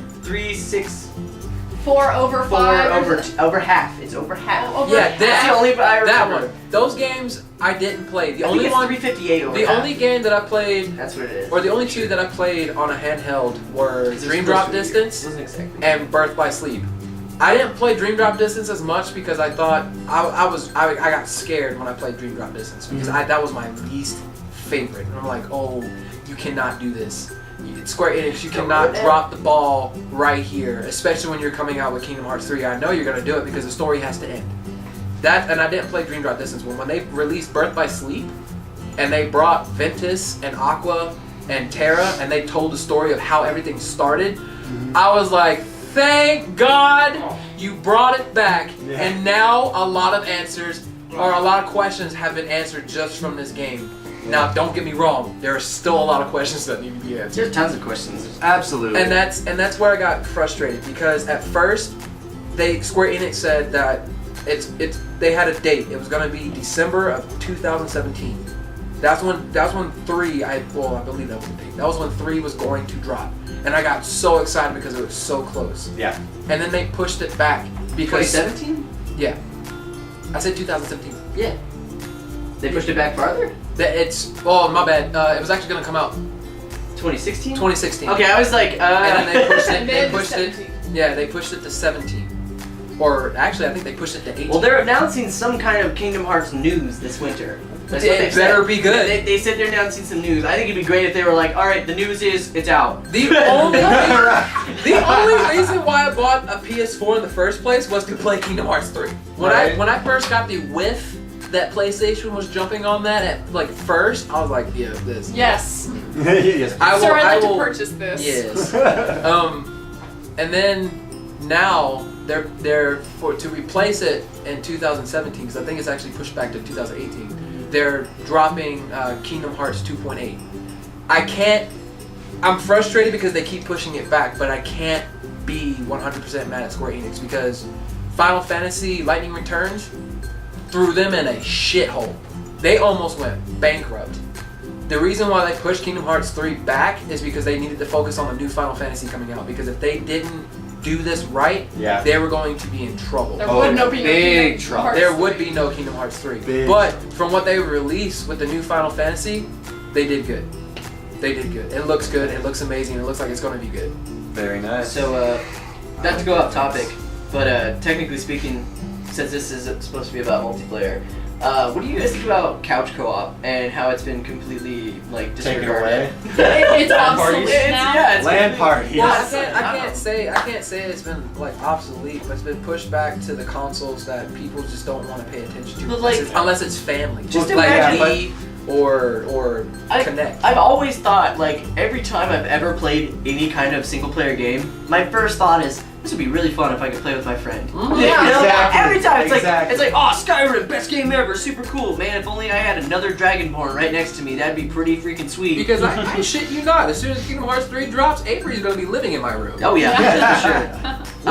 [SPEAKER 5] 4 over
[SPEAKER 1] 4
[SPEAKER 5] 5.
[SPEAKER 1] over half. It's over half.
[SPEAKER 5] Over
[SPEAKER 2] Yeah,
[SPEAKER 5] half.
[SPEAKER 1] That's the only I remember.
[SPEAKER 2] that one. Those games I didn't play. The
[SPEAKER 1] I
[SPEAKER 2] only
[SPEAKER 1] think it's
[SPEAKER 2] one,
[SPEAKER 1] 358 over
[SPEAKER 2] the
[SPEAKER 1] half.
[SPEAKER 2] only game that I played,
[SPEAKER 1] That's what it is.
[SPEAKER 2] or the only two that I played on a handheld were
[SPEAKER 1] It's
[SPEAKER 2] Dream
[SPEAKER 1] supposed
[SPEAKER 2] Drop
[SPEAKER 1] to be-
[SPEAKER 2] Distance
[SPEAKER 1] Wasn't exactly.
[SPEAKER 2] and Birth by Sleep. I didn't play Dream Drop Distance as much because I thought I got scared when I played Dream Drop Distance because that was my least favorite. And I'm like, oh, you cannot do this. Square Enix, you cannot drop the ball right here, especially when you're coming out with Kingdom Hearts 3. I know you're gonna do it because the story has to end. And I didn't play Dream Drop Distance when they released Birth by Sleep, and they brought Ventus and Aqua and Terra, and they told the story of how everything started. I was like, thank God you brought it back, and now a lot of answers or a lot of questions have been answered just from this game. Now, don't get me wrong, there are still a lot of questions that need to be answered.
[SPEAKER 1] There's tons of questions.
[SPEAKER 4] Absolutely.
[SPEAKER 2] And that's where I got frustrated because at first, Square Enix said that they had a date. It was going to be December of 2017. That's when 3. I believe that was the date. That was when 3 was going to drop, and I got so excited because it was so close.
[SPEAKER 4] Yeah.
[SPEAKER 2] And then they pushed it back because
[SPEAKER 1] 2017?
[SPEAKER 2] yeah, I said 2017.
[SPEAKER 1] Yeah. They pushed it back farther?
[SPEAKER 2] My bad. It was actually going to come out
[SPEAKER 1] 2016?
[SPEAKER 2] 2016.
[SPEAKER 1] Okay, I was like,
[SPEAKER 2] And then they pushed it.
[SPEAKER 5] And
[SPEAKER 2] They
[SPEAKER 5] then
[SPEAKER 2] pushed it.
[SPEAKER 5] 17.
[SPEAKER 2] Yeah, they pushed it to 17. Or actually, I think they pushed it to 18.
[SPEAKER 1] Well, they're announcing some kind of Kingdom Hearts news this winter. That's what
[SPEAKER 2] It
[SPEAKER 1] they've
[SPEAKER 2] better
[SPEAKER 1] said.
[SPEAKER 2] be good.
[SPEAKER 1] They said they're announcing some news. I think it'd be great if they were like, all right, the news is it's out.
[SPEAKER 2] The only reason why I bought a PS4 in the first place was to play Kingdom Hearts 3. When I first got the whiff that PlayStation was jumping on that at like first, I was like, yeah, this.
[SPEAKER 5] Yes.
[SPEAKER 4] Yes.
[SPEAKER 5] Sir, I'd like to purchase this.
[SPEAKER 2] Yes. And then now they're to replace it in 2017 because I think it's actually pushed back to 2018. They're dropping Kingdom Hearts 2.8. I'm frustrated because they keep pushing it back, but I can't be 100% mad at Square Enix because Final Fantasy Lightning Returns threw them in a shithole. They almost went bankrupt. The reason why they pushed Kingdom Hearts 3 back is because they needed to focus on the new Final Fantasy coming out. Because if they didn't do this right, they were going to be in trouble.
[SPEAKER 5] There would no be no
[SPEAKER 4] big
[SPEAKER 5] Kingdom
[SPEAKER 4] trouble.
[SPEAKER 5] Hearts
[SPEAKER 2] There would
[SPEAKER 5] 3.
[SPEAKER 2] be no Kingdom Hearts 3.
[SPEAKER 4] Big
[SPEAKER 2] But
[SPEAKER 4] trouble.
[SPEAKER 2] from what they released with the new Final Fantasy, they did good. They did good. It looks good. It looks amazing. It looks like it's going to be good.
[SPEAKER 4] Very nice.
[SPEAKER 1] So, not to go off topic, but technically speaking, since this is supposed to be about multiplayer, what do you guys think about couch co-op and how it's been completely like
[SPEAKER 4] Taken
[SPEAKER 1] disregarded?
[SPEAKER 4] away.
[SPEAKER 5] It's obsolete now.
[SPEAKER 1] It's
[SPEAKER 4] LAN
[SPEAKER 1] completely-
[SPEAKER 4] parties.
[SPEAKER 2] Well,
[SPEAKER 1] Yes.
[SPEAKER 2] I can't say it's been like obsolete, but it's been pushed back to the consoles that people just don't want to pay attention to
[SPEAKER 1] But, like-
[SPEAKER 2] unless it's family.
[SPEAKER 1] Just
[SPEAKER 2] like
[SPEAKER 1] imagine-
[SPEAKER 2] me or Connect.
[SPEAKER 1] I've always thought, like, every time I've ever played any kind of single player game, my first thought is, this would be really fun if I could play with my friend.
[SPEAKER 2] Mhm.
[SPEAKER 5] Yeah.
[SPEAKER 1] You know,
[SPEAKER 4] Exactly.
[SPEAKER 1] every time it's
[SPEAKER 4] Exactly.
[SPEAKER 1] like, oh, Skyrim, best game ever, super cool, man. If only I had another Dragonborn right next to me, that'd be pretty freaking sweet.
[SPEAKER 2] Because I shit you not, as soon as Kingdom Hearts 3 drops, Avery's gonna be living in my room.
[SPEAKER 1] Oh yeah,
[SPEAKER 4] Yeah.
[SPEAKER 1] for sure.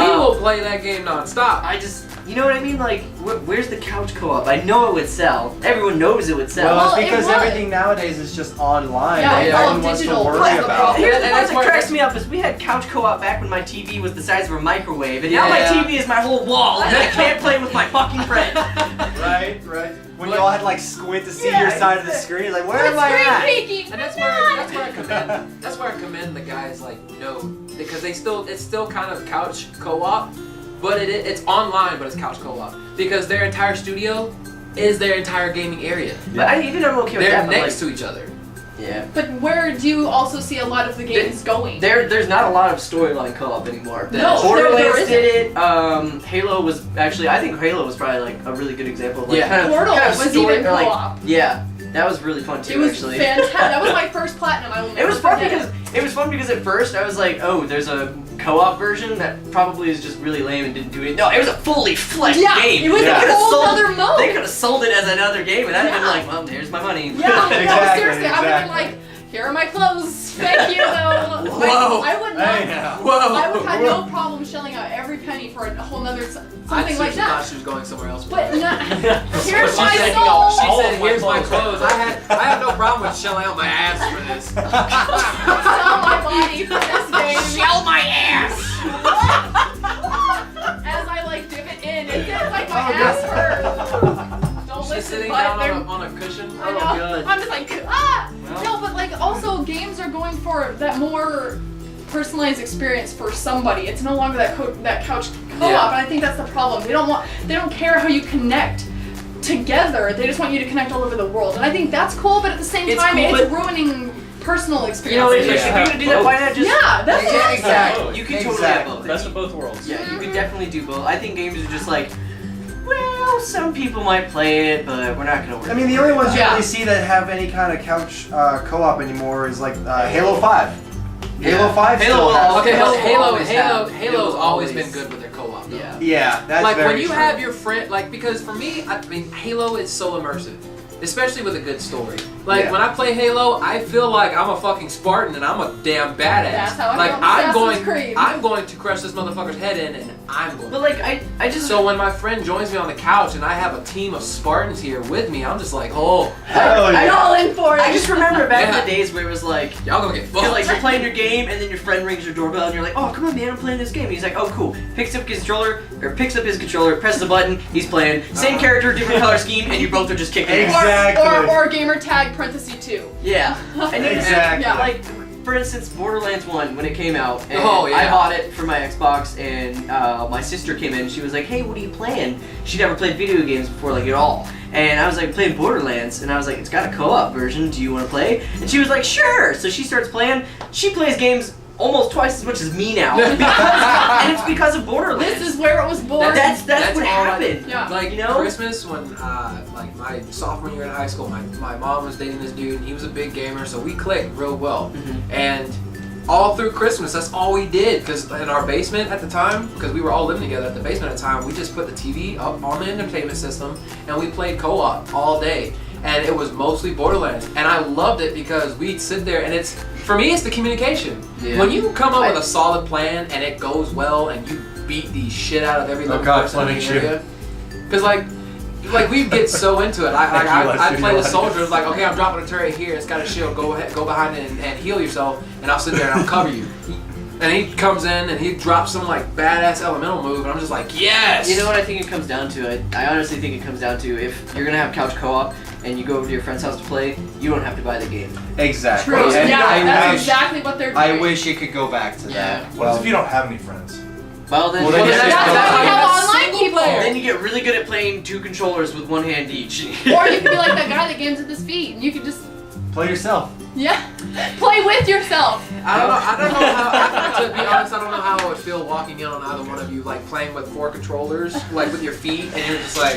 [SPEAKER 2] We will play that game nonstop.
[SPEAKER 1] I just, you know what I mean? Like, where's the couch co-op? I know it would sell. Everyone knows it would sell.
[SPEAKER 4] Well, it's
[SPEAKER 5] Well, it
[SPEAKER 4] because
[SPEAKER 5] would.
[SPEAKER 4] everything nowadays is just online.
[SPEAKER 5] Yeah,
[SPEAKER 4] Like,
[SPEAKER 2] it's
[SPEAKER 4] no
[SPEAKER 2] all
[SPEAKER 4] one wants to
[SPEAKER 5] digital.
[SPEAKER 4] worry
[SPEAKER 5] That's the
[SPEAKER 4] about.
[SPEAKER 5] problem.
[SPEAKER 1] Here's the
[SPEAKER 2] And
[SPEAKER 1] part
[SPEAKER 2] that's
[SPEAKER 1] that
[SPEAKER 2] why-
[SPEAKER 1] cracks me up is we had couch co-op back when my TV was the size of a microwave, and now my
[SPEAKER 2] Yeah.
[SPEAKER 1] TV is my whole wall, and I can't play with my fucking friend.
[SPEAKER 4] Right. When you all had to like squint to see
[SPEAKER 1] Yeah,
[SPEAKER 4] your side of the
[SPEAKER 1] exactly.
[SPEAKER 4] screen, like where am I at?
[SPEAKER 5] peeking.
[SPEAKER 2] And that's where I commend the guys like Node because it's still kind of couch co-op, but it's online, but it's couch co-op because their entire studio is their entire gaming area.
[SPEAKER 1] But I'm okay with
[SPEAKER 2] They're
[SPEAKER 1] that. but,
[SPEAKER 2] next
[SPEAKER 1] like,
[SPEAKER 2] to each other.
[SPEAKER 1] Yeah.
[SPEAKER 5] But where do you also see a lot of the games going?
[SPEAKER 1] There's not a lot of storyline co-op anymore.
[SPEAKER 5] No,
[SPEAKER 1] Borderlands
[SPEAKER 5] there
[SPEAKER 1] did it. Halo was actually, I think Halo was probably like a really good example of like kind of
[SPEAKER 5] Portal
[SPEAKER 1] kind of
[SPEAKER 5] was
[SPEAKER 1] story,
[SPEAKER 5] even
[SPEAKER 1] or, like,
[SPEAKER 5] co-op.
[SPEAKER 1] Yeah, that was really fun too.
[SPEAKER 5] It was
[SPEAKER 1] actually.
[SPEAKER 5] fantastic. That was my first platinum. I will
[SPEAKER 1] It
[SPEAKER 5] never
[SPEAKER 1] was fun
[SPEAKER 5] forget
[SPEAKER 1] because at first I was like, oh, there's a co-op version that probably is just really lame and didn't do it. No, it was a fully fleshed game.
[SPEAKER 5] It was
[SPEAKER 1] They
[SPEAKER 5] a
[SPEAKER 1] could've
[SPEAKER 5] whole
[SPEAKER 1] sold-
[SPEAKER 5] other mode.
[SPEAKER 1] They could have sold it as another game, and I'd have been
[SPEAKER 5] Yeah.
[SPEAKER 1] like, well, here's my money.
[SPEAKER 5] Yeah, no,
[SPEAKER 4] Exactly,
[SPEAKER 5] seriously, I would have been
[SPEAKER 4] exactly.
[SPEAKER 5] like, here are my clothes. Thank you, though.
[SPEAKER 2] Whoa.
[SPEAKER 5] I would not.
[SPEAKER 4] Hey, now.
[SPEAKER 2] Whoa.
[SPEAKER 5] I would have no problem shelling out every penny for a whole nother something
[SPEAKER 2] I
[SPEAKER 5] like
[SPEAKER 2] seriously thought
[SPEAKER 5] that.
[SPEAKER 2] she was going somewhere else.
[SPEAKER 5] But not, here's
[SPEAKER 2] She
[SPEAKER 5] my
[SPEAKER 2] said,
[SPEAKER 5] soul.
[SPEAKER 2] She
[SPEAKER 3] All
[SPEAKER 2] said,
[SPEAKER 3] of my
[SPEAKER 2] "Here's my
[SPEAKER 3] clothes."
[SPEAKER 2] clothes." I have no problem with shelling out my ass for this.
[SPEAKER 5] Sell my body for this game.
[SPEAKER 1] Shell my ass!
[SPEAKER 5] As I like dip it in, it's like my
[SPEAKER 4] Oh,
[SPEAKER 5] ass
[SPEAKER 4] God.
[SPEAKER 5] hurts. Don't
[SPEAKER 2] She's
[SPEAKER 5] listen,
[SPEAKER 2] sitting
[SPEAKER 5] but
[SPEAKER 2] down
[SPEAKER 5] they're.
[SPEAKER 2] on a cushion.
[SPEAKER 5] I know.
[SPEAKER 1] God.
[SPEAKER 5] I'm just like, ah!
[SPEAKER 2] Well.
[SPEAKER 5] No, but like also games are going for that more personalized experience for somebody. It's no longer that couch co-op,
[SPEAKER 2] Yeah.
[SPEAKER 5] and I think that's the problem. They don't care how you connect together. They just want you to connect all over the world, and I think that's cool. But at the same
[SPEAKER 1] It's
[SPEAKER 5] time,
[SPEAKER 1] cool,
[SPEAKER 5] it's
[SPEAKER 1] but-
[SPEAKER 5] ruining personal
[SPEAKER 1] You know,
[SPEAKER 5] experiences.
[SPEAKER 1] if you're gonna do that, why not just?
[SPEAKER 5] Yeah, that's what I'm
[SPEAKER 1] exactly.
[SPEAKER 5] saying.
[SPEAKER 1] You can totally
[SPEAKER 4] Exactly.
[SPEAKER 1] have both.
[SPEAKER 3] Best of both worlds.
[SPEAKER 1] Yeah, you could definitely do both. I think games are just like, well, some people might play it, but we're not gonna work.
[SPEAKER 4] I mean, the only ones you
[SPEAKER 5] Yeah.
[SPEAKER 4] really see that have any kind of couch co-op anymore is like Halo 5. Halo 5
[SPEAKER 1] Halo
[SPEAKER 4] still
[SPEAKER 1] will
[SPEAKER 4] has
[SPEAKER 1] always-
[SPEAKER 2] Okay,
[SPEAKER 1] Halo
[SPEAKER 2] Halo's
[SPEAKER 1] always have-
[SPEAKER 2] always
[SPEAKER 1] always-
[SPEAKER 2] been good with their co-op. Though.
[SPEAKER 1] Yeah.
[SPEAKER 4] Yeah, that's
[SPEAKER 2] Like
[SPEAKER 4] very
[SPEAKER 2] when you
[SPEAKER 4] true.
[SPEAKER 2] have your friend, like because for me, I mean, Halo is so immersive, especially with a good story. Like
[SPEAKER 4] Yeah.
[SPEAKER 2] when I play Halo, I feel like I'm a fucking Spartan and I'm a damn badass.
[SPEAKER 5] That's how I
[SPEAKER 2] like
[SPEAKER 5] feel on Assassin's Creed.
[SPEAKER 2] I'm going to crush this motherfucker's head in, and I'm going.
[SPEAKER 1] But like, I just.
[SPEAKER 2] So when my friend joins me on the couch and I have a team of Spartans here with me, I'm just like, oh,
[SPEAKER 4] Hell
[SPEAKER 1] I
[SPEAKER 4] yeah.
[SPEAKER 5] I'm all in for it.
[SPEAKER 1] I just remember back in
[SPEAKER 2] Yeah.
[SPEAKER 1] the days where it was like,
[SPEAKER 2] y'all gonna get fucked.
[SPEAKER 1] you're like, you're playing your game, and then your friend rings your doorbell, and you're like, oh, come on, man, I'm playing this game. And he's like, oh, cool. Picks up his controller, presses a button, he's playing. Same character, different color scheme, and you both are just kicking ass.
[SPEAKER 4] Exactly.
[SPEAKER 5] Or gamer tag parenthesis 2.
[SPEAKER 1] Yeah. And even
[SPEAKER 4] Exactly.
[SPEAKER 5] Yeah.
[SPEAKER 1] like, for instance, Borderlands 1, when it came out, and
[SPEAKER 2] Oh, yeah.
[SPEAKER 1] I bought it for my Xbox, and my sister came in, she was like, hey, what are you playing? She'd never played video games before, like, at all. And I was like, playing Borderlands, and I was like, it's got a co-op version, do you want to play? And she was like, sure! So she starts playing. She plays games almost twice as much as me now. And it's because of Borderlands.
[SPEAKER 5] This is where it was born.
[SPEAKER 1] That's what
[SPEAKER 2] all I-
[SPEAKER 1] happened.
[SPEAKER 5] Yeah.
[SPEAKER 2] Like
[SPEAKER 1] You know?
[SPEAKER 2] Christmas when like my sophomore year in high school, my mom was dating this dude and he was a big gamer, so we clicked real well.
[SPEAKER 1] Mhm.
[SPEAKER 2] And all through Christmas, that's all we did. Because in our basement at the time, because we were all living together at the basement at the time, we just put the TV up on the entertainment system and we played co-op all day. And it was mostly Borderlands, and I loved it because we'd sit there and for me it's the communication.
[SPEAKER 1] Yeah.
[SPEAKER 2] When you come up with a solid plan and it goes well and you beat the shit out of every little
[SPEAKER 4] God,
[SPEAKER 2] person in the
[SPEAKER 4] punish you.
[SPEAKER 2] area. Because like we get so into it. I play the soldier. It's like, okay, I'm dropping a turret here. It's got a shield. Go ahead, go behind it and heal yourself, and I'll sit there and I'll cover you. And he comes in and he drops some like badass elemental move, and I'm just like, yes.
[SPEAKER 1] You know what I think it comes down to? I honestly think it comes down to if you're gonna have couch co-op and you go over to your friend's house to play, you don't have to buy the game.
[SPEAKER 4] Exactly.
[SPEAKER 5] True.
[SPEAKER 4] And
[SPEAKER 5] Yeah,
[SPEAKER 4] I
[SPEAKER 5] that's
[SPEAKER 4] wish,
[SPEAKER 5] exactly what they're doing.
[SPEAKER 4] I wish it could go back to
[SPEAKER 1] Yeah.
[SPEAKER 4] that.
[SPEAKER 6] What if you don't have any friends?
[SPEAKER 1] Well then,
[SPEAKER 4] Well, then
[SPEAKER 1] then
[SPEAKER 4] you
[SPEAKER 5] That's
[SPEAKER 4] just
[SPEAKER 5] why
[SPEAKER 4] go
[SPEAKER 5] we
[SPEAKER 4] play.
[SPEAKER 5] have online
[SPEAKER 2] Single
[SPEAKER 5] people.
[SPEAKER 2] player.
[SPEAKER 1] then you get really good at playing two controllers with one hand each.
[SPEAKER 5] Or you could be like that guy that games at his feet, and you could just,
[SPEAKER 4] Play yourself.
[SPEAKER 5] yeah, play with yourself.
[SPEAKER 2] I don't know how. To be honest, I don't know how I would feel walking in on either one of you, like playing with 4 controllers, like with your feet, and you're just like,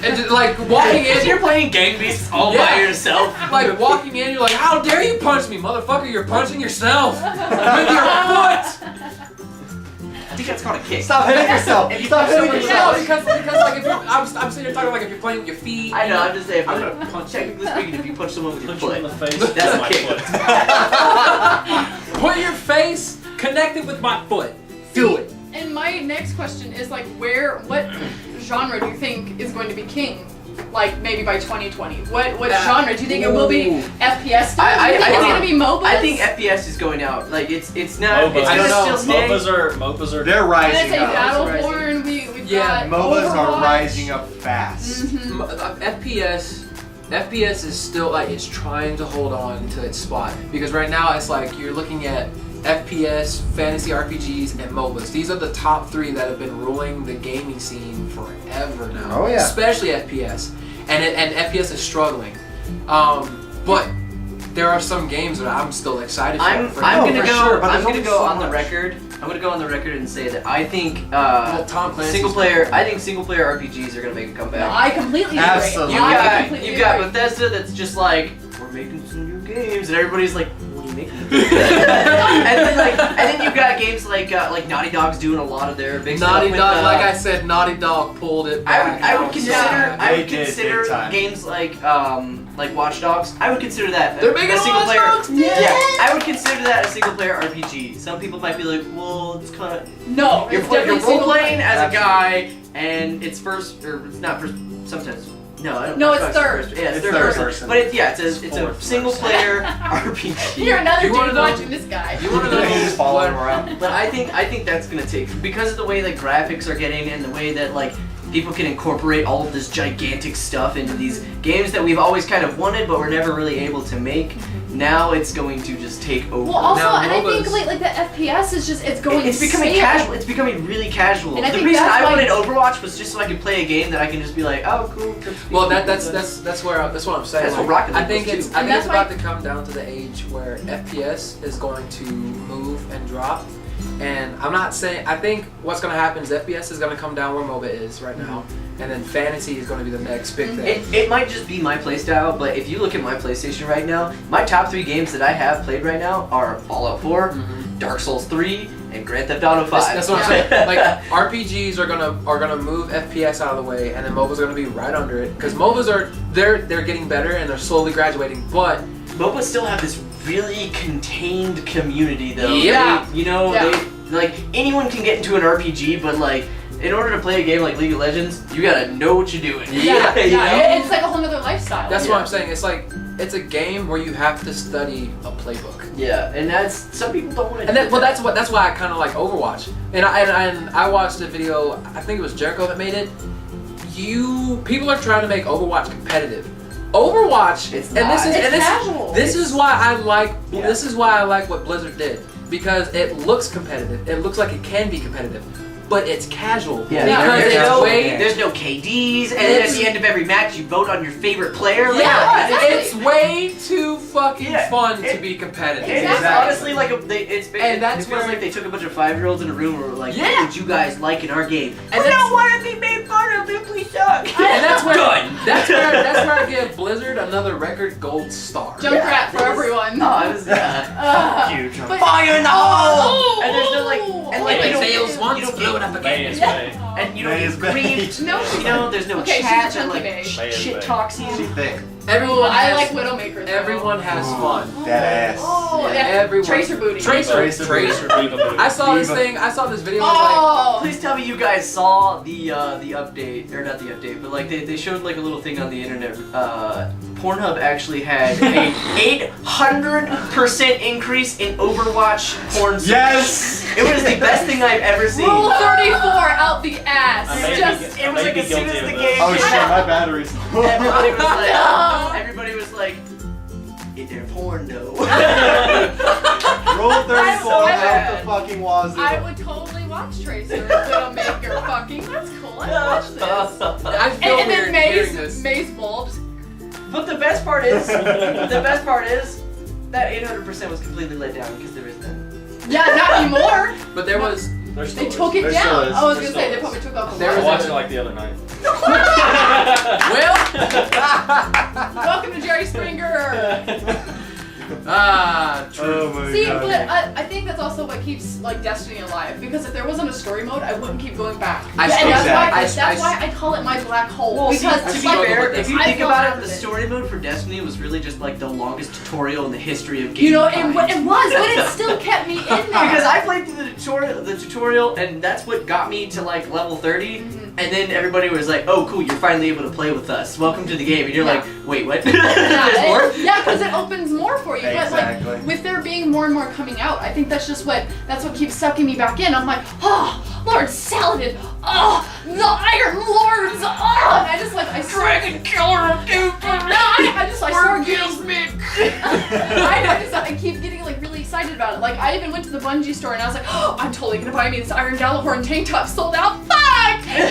[SPEAKER 2] and just like walking in.
[SPEAKER 1] If you're playing Gang Beasts all by
[SPEAKER 2] Yeah.
[SPEAKER 1] yourself.
[SPEAKER 2] Like walking in, you're like, how dare you punch me, motherfucker? You're punching yourself with your foot.
[SPEAKER 1] I think that's called a kick.
[SPEAKER 4] Stop hitting yourself.
[SPEAKER 1] If you
[SPEAKER 4] Stop
[SPEAKER 1] punch
[SPEAKER 4] hitting
[SPEAKER 1] someone
[SPEAKER 2] Yeah,
[SPEAKER 4] yourself.
[SPEAKER 2] because like if you're, I'm sitting here talking like if you're playing with your feet.
[SPEAKER 1] I know, I'm just saying,
[SPEAKER 2] I'm
[SPEAKER 1] but
[SPEAKER 2] gonna punch
[SPEAKER 1] technically speaking, if you punch someone with your
[SPEAKER 3] Punch you in the
[SPEAKER 1] foot,
[SPEAKER 3] face.
[SPEAKER 1] that's
[SPEAKER 3] with
[SPEAKER 1] a
[SPEAKER 3] my
[SPEAKER 1] kick.
[SPEAKER 3] foot.
[SPEAKER 2] Put your face connected with my foot. Do it.
[SPEAKER 5] And my next question is like, what genre do you think is going to be king? Like maybe by 2020. What genre do you think it will be?
[SPEAKER 1] Ooh.
[SPEAKER 5] FPS still?
[SPEAKER 1] I
[SPEAKER 5] do you think it's
[SPEAKER 1] think-
[SPEAKER 5] gonna be MOBAs?
[SPEAKER 1] I think FPS is going out. Like it's not.
[SPEAKER 3] MOBAs.
[SPEAKER 1] It's
[SPEAKER 2] I don't
[SPEAKER 1] gonna
[SPEAKER 2] know.
[SPEAKER 1] still stay.
[SPEAKER 3] MOBAs are.
[SPEAKER 4] They're
[SPEAKER 5] I'm gonna
[SPEAKER 4] rising
[SPEAKER 5] say
[SPEAKER 4] up.
[SPEAKER 5] Battleborn. We've
[SPEAKER 2] Yeah,
[SPEAKER 5] got
[SPEAKER 4] MOBAs
[SPEAKER 5] Overwatch.
[SPEAKER 4] are rising up fast.
[SPEAKER 2] FPS is still like it's trying to hold on to its spot because right now it's like you're looking at FPS, fantasy RPGs, and MOBAs. These are the top 3 that have been ruling the gaming scene forever now.
[SPEAKER 4] Oh, yeah.
[SPEAKER 2] Especially FPS, and FPS is struggling. But there are some games that I'm still excited for.
[SPEAKER 1] I'm
[SPEAKER 2] for
[SPEAKER 1] gonna
[SPEAKER 4] for
[SPEAKER 1] go.
[SPEAKER 4] sure, but
[SPEAKER 1] I'm
[SPEAKER 4] there's
[SPEAKER 1] gonna
[SPEAKER 4] only
[SPEAKER 1] go
[SPEAKER 4] so
[SPEAKER 1] on the
[SPEAKER 4] much.
[SPEAKER 1] record. I'm gonna go on the record and say that I think
[SPEAKER 2] Tom Clancy's
[SPEAKER 1] single player. I think single player RPGs are gonna make a comeback.
[SPEAKER 5] No, I completely agree.
[SPEAKER 4] Absolutely.
[SPEAKER 1] You've
[SPEAKER 5] I
[SPEAKER 1] got
[SPEAKER 5] completely
[SPEAKER 1] you've got
[SPEAKER 5] agree.
[SPEAKER 1] Bethesda that's just like, we're making some new games, and everybody's like, what are you making? and then you've got games like Naughty Dog's doing a lot of their big
[SPEAKER 2] Naughty
[SPEAKER 1] stuff with,
[SPEAKER 2] Dog, like I said, Naughty Dog pulled it back.
[SPEAKER 1] I would consider I would
[SPEAKER 4] They did
[SPEAKER 1] consider
[SPEAKER 4] big time.
[SPEAKER 1] games like Watch Dogs. I would consider that
[SPEAKER 2] They're making
[SPEAKER 1] a single
[SPEAKER 2] Watch
[SPEAKER 1] player.
[SPEAKER 2] Dogs, dude!
[SPEAKER 1] Yeah, I would consider that a single player RPG. Some people might be like, well, it's kind of
[SPEAKER 5] No,
[SPEAKER 1] you're
[SPEAKER 5] it's definitely
[SPEAKER 1] role
[SPEAKER 5] single
[SPEAKER 1] playing
[SPEAKER 5] player.
[SPEAKER 1] as a guy, and it's first or it's not first. Sometimes. No, I don't.
[SPEAKER 5] No,
[SPEAKER 1] Watch
[SPEAKER 5] it's
[SPEAKER 1] Dogs
[SPEAKER 5] third.
[SPEAKER 1] First. Yeah, it's
[SPEAKER 4] It's
[SPEAKER 1] third
[SPEAKER 4] third
[SPEAKER 1] person.
[SPEAKER 4] person.
[SPEAKER 1] But it's a
[SPEAKER 3] Fourth
[SPEAKER 1] single
[SPEAKER 3] person.
[SPEAKER 1] player RPG.
[SPEAKER 5] You're another
[SPEAKER 2] You wanna
[SPEAKER 5] dude
[SPEAKER 2] know-
[SPEAKER 5] watching this guy.
[SPEAKER 2] You want to know
[SPEAKER 4] You just follow
[SPEAKER 2] what?
[SPEAKER 4] him around.
[SPEAKER 1] But I think that's gonna take, because of the way that graphics are getting and the way that like people can incorporate all of this gigantic stuff into these games that we've always kind of wanted but we're never really able to make. Now it's going to just take over.
[SPEAKER 5] Well, also,
[SPEAKER 2] Now,
[SPEAKER 5] and I think
[SPEAKER 2] MOBAs.
[SPEAKER 5] like the FPS is just it's going.
[SPEAKER 1] It's becoming
[SPEAKER 5] insane.
[SPEAKER 1] casual. It's becoming really casual.
[SPEAKER 5] And I
[SPEAKER 1] The
[SPEAKER 5] think
[SPEAKER 1] reason
[SPEAKER 5] that's
[SPEAKER 1] I
[SPEAKER 5] why-
[SPEAKER 1] wanted Overwatch was just so I could play a game that I can just be like, oh, cool.
[SPEAKER 2] Well, that's what I'm saying.
[SPEAKER 1] That's what
[SPEAKER 2] Like,
[SPEAKER 1] Rocket
[SPEAKER 2] I
[SPEAKER 1] League
[SPEAKER 2] think
[SPEAKER 1] was
[SPEAKER 2] it's
[SPEAKER 1] too.
[SPEAKER 2] I
[SPEAKER 5] And
[SPEAKER 2] think it's
[SPEAKER 5] that's
[SPEAKER 2] about to come down to the age where FPS is going to move and drop. And I'm not saying I think what's going to happen is FPS is going to come down where MOBA is right now, and then fantasy is going to be the next big thing.
[SPEAKER 1] It might just be my playstyle, but if you look at my PlayStation right now, my top 3 games that I have played right now are Fallout 4,
[SPEAKER 2] Mhm.
[SPEAKER 1] Dark Souls 3, and Grand Theft Auto 5.
[SPEAKER 2] That's what I'm saying. Like RPGs are gonna move FPS out of the way, and then MOBA's gonna be right under it. Because MOBAs they're getting better and they're slowly graduating. But
[SPEAKER 1] MOBAs still have this really contained community, though.
[SPEAKER 5] Yeah.
[SPEAKER 1] They, like anyone can get into an RPG, but like in order to play a game like League of Legends, you gotta know what you're doing.
[SPEAKER 5] Yeah,
[SPEAKER 1] You know?
[SPEAKER 5] it's like a whole nother lifestyle.
[SPEAKER 2] that's
[SPEAKER 1] Yeah.
[SPEAKER 2] what I'm saying. It's a game where you have to study a playbook.
[SPEAKER 1] Yeah, and that's some people don't want to.
[SPEAKER 2] And that's why I kind of like Overwatch. And I watched a video. I think it was Jericho that made it. People are trying to make Overwatch competitive. Overwatch,
[SPEAKER 1] It's
[SPEAKER 2] and this
[SPEAKER 1] not.
[SPEAKER 2] is
[SPEAKER 5] It's
[SPEAKER 2] and this,
[SPEAKER 5] casual.
[SPEAKER 2] this is why I like
[SPEAKER 1] Yeah.
[SPEAKER 2] this is why I like what Blizzard did, because it looks competitive. It looks like it can be competitive, but it's casual.
[SPEAKER 1] Yeah,
[SPEAKER 2] because
[SPEAKER 1] there's,
[SPEAKER 2] it's
[SPEAKER 1] no,
[SPEAKER 2] way
[SPEAKER 1] there's no KDs, and then at
[SPEAKER 2] It's-
[SPEAKER 1] the end of every match, you vote on your favorite player. Like,
[SPEAKER 5] Yeah, exactly.
[SPEAKER 2] it's way too fucking
[SPEAKER 1] Yeah,
[SPEAKER 2] fun to
[SPEAKER 1] it-
[SPEAKER 2] be competitive.
[SPEAKER 1] It's
[SPEAKER 5] Exactly.
[SPEAKER 1] honestly like
[SPEAKER 2] And that's
[SPEAKER 1] it feels
[SPEAKER 2] where-
[SPEAKER 1] like they took a bunch of 5-year-olds in a room and were like,
[SPEAKER 2] Yeah.
[SPEAKER 1] what would you guys like in our game?
[SPEAKER 2] And
[SPEAKER 1] we
[SPEAKER 2] that's-
[SPEAKER 1] don't want to be made fun of if we suck.
[SPEAKER 2] And that's where
[SPEAKER 1] Done.
[SPEAKER 2] that's where I give Blizzard another record gold star.
[SPEAKER 5] Junkrat for everyone.
[SPEAKER 1] Oh, it was
[SPEAKER 4] Huge.
[SPEAKER 5] But-
[SPEAKER 1] fire in the hole.
[SPEAKER 5] Oh!
[SPEAKER 1] And there's no like, and like
[SPEAKER 2] Like
[SPEAKER 1] you don't
[SPEAKER 2] Sales
[SPEAKER 1] get-
[SPEAKER 2] once
[SPEAKER 1] you don't
[SPEAKER 2] blew
[SPEAKER 1] get-
[SPEAKER 2] it up
[SPEAKER 3] May
[SPEAKER 2] again.
[SPEAKER 3] is
[SPEAKER 5] Yeah.
[SPEAKER 3] May.
[SPEAKER 1] and you don't
[SPEAKER 4] May
[SPEAKER 1] get
[SPEAKER 4] is May.
[SPEAKER 1] griefed.
[SPEAKER 5] No,
[SPEAKER 1] You know, there's no
[SPEAKER 5] Okay, she's
[SPEAKER 1] chat
[SPEAKER 5] a
[SPEAKER 1] that
[SPEAKER 5] chunky
[SPEAKER 1] like
[SPEAKER 5] babe.
[SPEAKER 3] May is
[SPEAKER 1] shit
[SPEAKER 3] May.
[SPEAKER 1] talks
[SPEAKER 4] She
[SPEAKER 1] you.
[SPEAKER 4] thick.
[SPEAKER 2] Everyone
[SPEAKER 5] Ooh, I
[SPEAKER 2] has,
[SPEAKER 5] like Widowmakers. though.
[SPEAKER 2] everyone has fun.
[SPEAKER 4] That ass.
[SPEAKER 5] Oh,
[SPEAKER 1] Yeah,
[SPEAKER 5] yeah.
[SPEAKER 2] everyone.
[SPEAKER 5] Tracer booty.
[SPEAKER 2] Tracer.
[SPEAKER 4] Tracer.
[SPEAKER 3] Diva booty.
[SPEAKER 2] I saw this
[SPEAKER 4] Diva.
[SPEAKER 2] thing. I saw this video. It was like,
[SPEAKER 5] Oh.
[SPEAKER 1] Please tell me you guys saw the update, or not the update, but like they showed like a little thing on the internet. Pornhub actually had a 800% increase in Overwatch porn. search.
[SPEAKER 4] Yes.
[SPEAKER 1] It was the best thing I've ever seen.
[SPEAKER 5] Rule 34 out the ass.
[SPEAKER 3] I
[SPEAKER 1] It
[SPEAKER 3] may
[SPEAKER 1] was
[SPEAKER 3] be
[SPEAKER 1] just,
[SPEAKER 3] gu-
[SPEAKER 1] it
[SPEAKER 3] I
[SPEAKER 1] was
[SPEAKER 3] may
[SPEAKER 1] like
[SPEAKER 3] be
[SPEAKER 1] as soon
[SPEAKER 3] guilty
[SPEAKER 1] as the
[SPEAKER 3] of
[SPEAKER 1] game
[SPEAKER 3] this.
[SPEAKER 4] Oh
[SPEAKER 1] came
[SPEAKER 4] shit,
[SPEAKER 1] out,
[SPEAKER 4] my batteries.
[SPEAKER 1] everybody was like,
[SPEAKER 5] No.
[SPEAKER 1] everybody was like, it's their porno.
[SPEAKER 4] Roll 34
[SPEAKER 5] I-
[SPEAKER 4] out the fucking wazoo.
[SPEAKER 5] I would totally watch Tracer. Widowmaker fucking. That's cool. I watch this.
[SPEAKER 2] I feel
[SPEAKER 5] And
[SPEAKER 2] weird
[SPEAKER 5] then
[SPEAKER 2] hearing this.
[SPEAKER 5] Maze bulbs.
[SPEAKER 1] But the best part is, that 800% was completely let down because there is none.
[SPEAKER 5] Yeah, not anymore.
[SPEAKER 2] But there was.
[SPEAKER 3] There's
[SPEAKER 5] They
[SPEAKER 3] still
[SPEAKER 5] took it
[SPEAKER 4] There still
[SPEAKER 5] down.
[SPEAKER 4] is.
[SPEAKER 5] I was
[SPEAKER 3] There
[SPEAKER 5] gonna
[SPEAKER 3] still
[SPEAKER 5] say they
[SPEAKER 3] is.
[SPEAKER 5] probably took off the
[SPEAKER 2] There
[SPEAKER 3] I
[SPEAKER 2] was
[SPEAKER 5] wall.
[SPEAKER 3] watched it like the other night.
[SPEAKER 2] Well.
[SPEAKER 5] Welcome to Jerry Springer.
[SPEAKER 2] True.
[SPEAKER 4] Oh my
[SPEAKER 5] See,
[SPEAKER 4] god.
[SPEAKER 5] but I think that's also what keeps like Destiny alive. Because if there wasn't a story mode, I wouldn't keep going back.
[SPEAKER 2] I
[SPEAKER 5] and
[SPEAKER 2] still-
[SPEAKER 5] that's why
[SPEAKER 2] Exactly.
[SPEAKER 5] that's why I call it my black hole.
[SPEAKER 1] Well, see,
[SPEAKER 5] because
[SPEAKER 1] to
[SPEAKER 5] it's
[SPEAKER 1] be
[SPEAKER 5] like,
[SPEAKER 1] fair, if you
[SPEAKER 5] I
[SPEAKER 1] think
[SPEAKER 5] fell
[SPEAKER 1] about
[SPEAKER 5] out
[SPEAKER 1] it,
[SPEAKER 5] of
[SPEAKER 1] the
[SPEAKER 5] it.
[SPEAKER 1] story mode for Destiny was really just like the longest tutorial in the history of gaming.
[SPEAKER 5] You know, it was, but it still kept me in there.
[SPEAKER 1] Because I played through the tutorial, and that's what got me to like level 30.
[SPEAKER 5] Mhm.
[SPEAKER 1] And then everybody was like, "Oh, cool! You're finally able to play with us. Welcome to the game." And you're
[SPEAKER 5] Yeah.
[SPEAKER 1] like, "Wait, what?
[SPEAKER 5] Yeah,
[SPEAKER 1] There's more?"
[SPEAKER 5] Yeah, because it opens more for you. But
[SPEAKER 4] Exactly.
[SPEAKER 5] like with there being more and more coming out, I think that's what keeps sucking me back in. I'm like, oh, Lord Saladin, oh, the Iron Lords, oh, and I just like Dragon Killer of Duke. I just like start getting
[SPEAKER 2] me.
[SPEAKER 5] I keep getting like really excited about it. Like I even went to the Bungie store and I was like, oh, I'm totally gonna buy me this Iron Gallahorn tank top sold out. Fuck!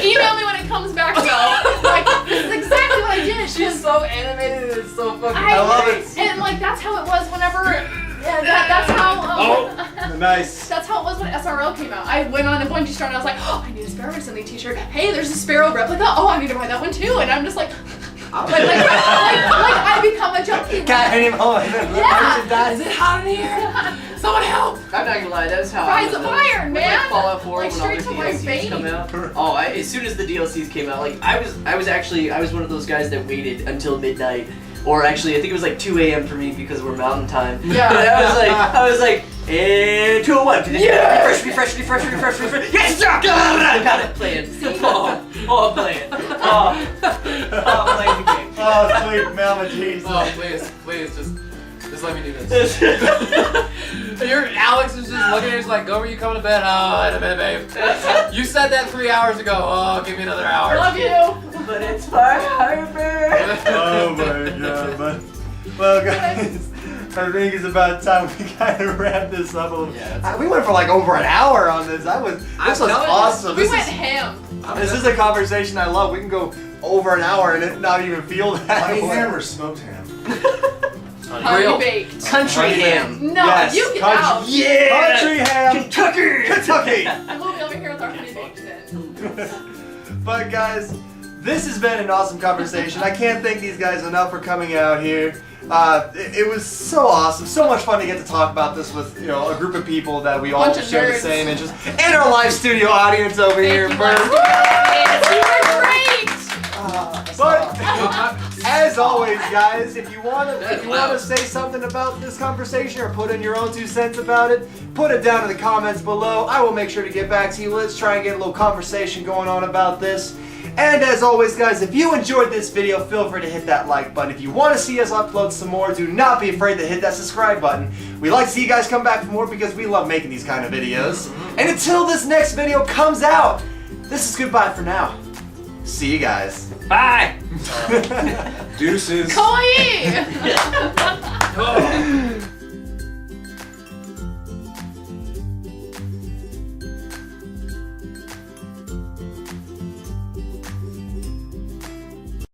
[SPEAKER 5] Email me when it comes back though. Like this is exactly what I did.
[SPEAKER 2] She saw
[SPEAKER 1] so animated and it's so fucking.
[SPEAKER 5] I
[SPEAKER 4] love
[SPEAKER 1] great.
[SPEAKER 4] it.
[SPEAKER 5] And like that's how it was whenever. Yeah, that's how.
[SPEAKER 4] Nice.
[SPEAKER 5] That's how it was when SRL came out. I went on a Bungie store and I was like, oh, I need a Sparrow Something t-shirt. Hey, there's a Sparrow replica. Oh, I need to buy that one too. And I'm just like, like I become a junkie.
[SPEAKER 4] Got any more?
[SPEAKER 5] Yeah.
[SPEAKER 2] Is it hot in here? Someone help!
[SPEAKER 1] I'm not gonna lie, that's how
[SPEAKER 5] Rise
[SPEAKER 1] I was.
[SPEAKER 5] of Iron,
[SPEAKER 1] with,
[SPEAKER 5] man!
[SPEAKER 1] Like Fallout 4
[SPEAKER 5] Like,
[SPEAKER 1] when all the
[SPEAKER 5] straight to my
[SPEAKER 1] DLCs
[SPEAKER 5] vein.
[SPEAKER 1] come out. Oh, as soon as the DLCs came out, like I was one of those guys that waited until midnight, or actually I think it was like 2 a.m. for me because we're Mountain Time.
[SPEAKER 5] Yeah.
[SPEAKER 1] And I was like, 2:01. Yeah. Refresh. Yes, got it. Playing. Oh, playing. Oh, playing the game.
[SPEAKER 4] Oh, sweet mama Jesus.
[SPEAKER 2] Oh, please, just let me do this. Alex is just looking at us like, go, are you coming to bed? Oh, in a minute, babe. You said that 3 hours ago. Oh, give me another hour.
[SPEAKER 5] Love you.
[SPEAKER 1] But it's my hyper.
[SPEAKER 4] Oh my god, but well guys, I think it's about time we kind of wrap this up.
[SPEAKER 1] Yeah,
[SPEAKER 4] We went for like over an hour on this. This was
[SPEAKER 2] telling you.
[SPEAKER 4] awesome.
[SPEAKER 5] We
[SPEAKER 4] This
[SPEAKER 5] went
[SPEAKER 4] is,
[SPEAKER 5] ham.
[SPEAKER 4] this is a conversation I love. We can go over an hour and it not even feel that
[SPEAKER 6] Honey
[SPEAKER 4] way.
[SPEAKER 6] ham or smoked ham?
[SPEAKER 5] Honey
[SPEAKER 2] Real.
[SPEAKER 5] baked.
[SPEAKER 1] Country ham.
[SPEAKER 5] No,
[SPEAKER 4] Yes,
[SPEAKER 5] you get
[SPEAKER 4] country-
[SPEAKER 5] out.
[SPEAKER 1] Yeah.
[SPEAKER 4] Country ham.
[SPEAKER 1] Kentucky.
[SPEAKER 5] I'm moving over here with our honey baked then.
[SPEAKER 4] But guys, this has been an awesome conversation. I can't thank these guys enough for coming out here. It was so awesome, so much fun to get to talk about this with a group of people that we all
[SPEAKER 5] Bunch of
[SPEAKER 4] share the
[SPEAKER 5] nerds.
[SPEAKER 4] same interests, and our live studio audience over here.
[SPEAKER 5] You
[SPEAKER 4] Bert.
[SPEAKER 5] were great.
[SPEAKER 4] But as always, guys, if you want to say something about this conversation or put in your own 2 cents about it, put it down in the comments below. I will make sure to get back to you. Let's try and get a little conversation going on about this. And as always, guys, if you enjoyed this video, feel free to hit that like button. If you want to see us upload some more, do not be afraid to hit that subscribe button. We like to see you guys come back for more because we love making these kind of videos. And until this next video comes out, this is goodbye for now. See you guys.
[SPEAKER 1] Bye.
[SPEAKER 6] Deuces.
[SPEAKER 5] Koi!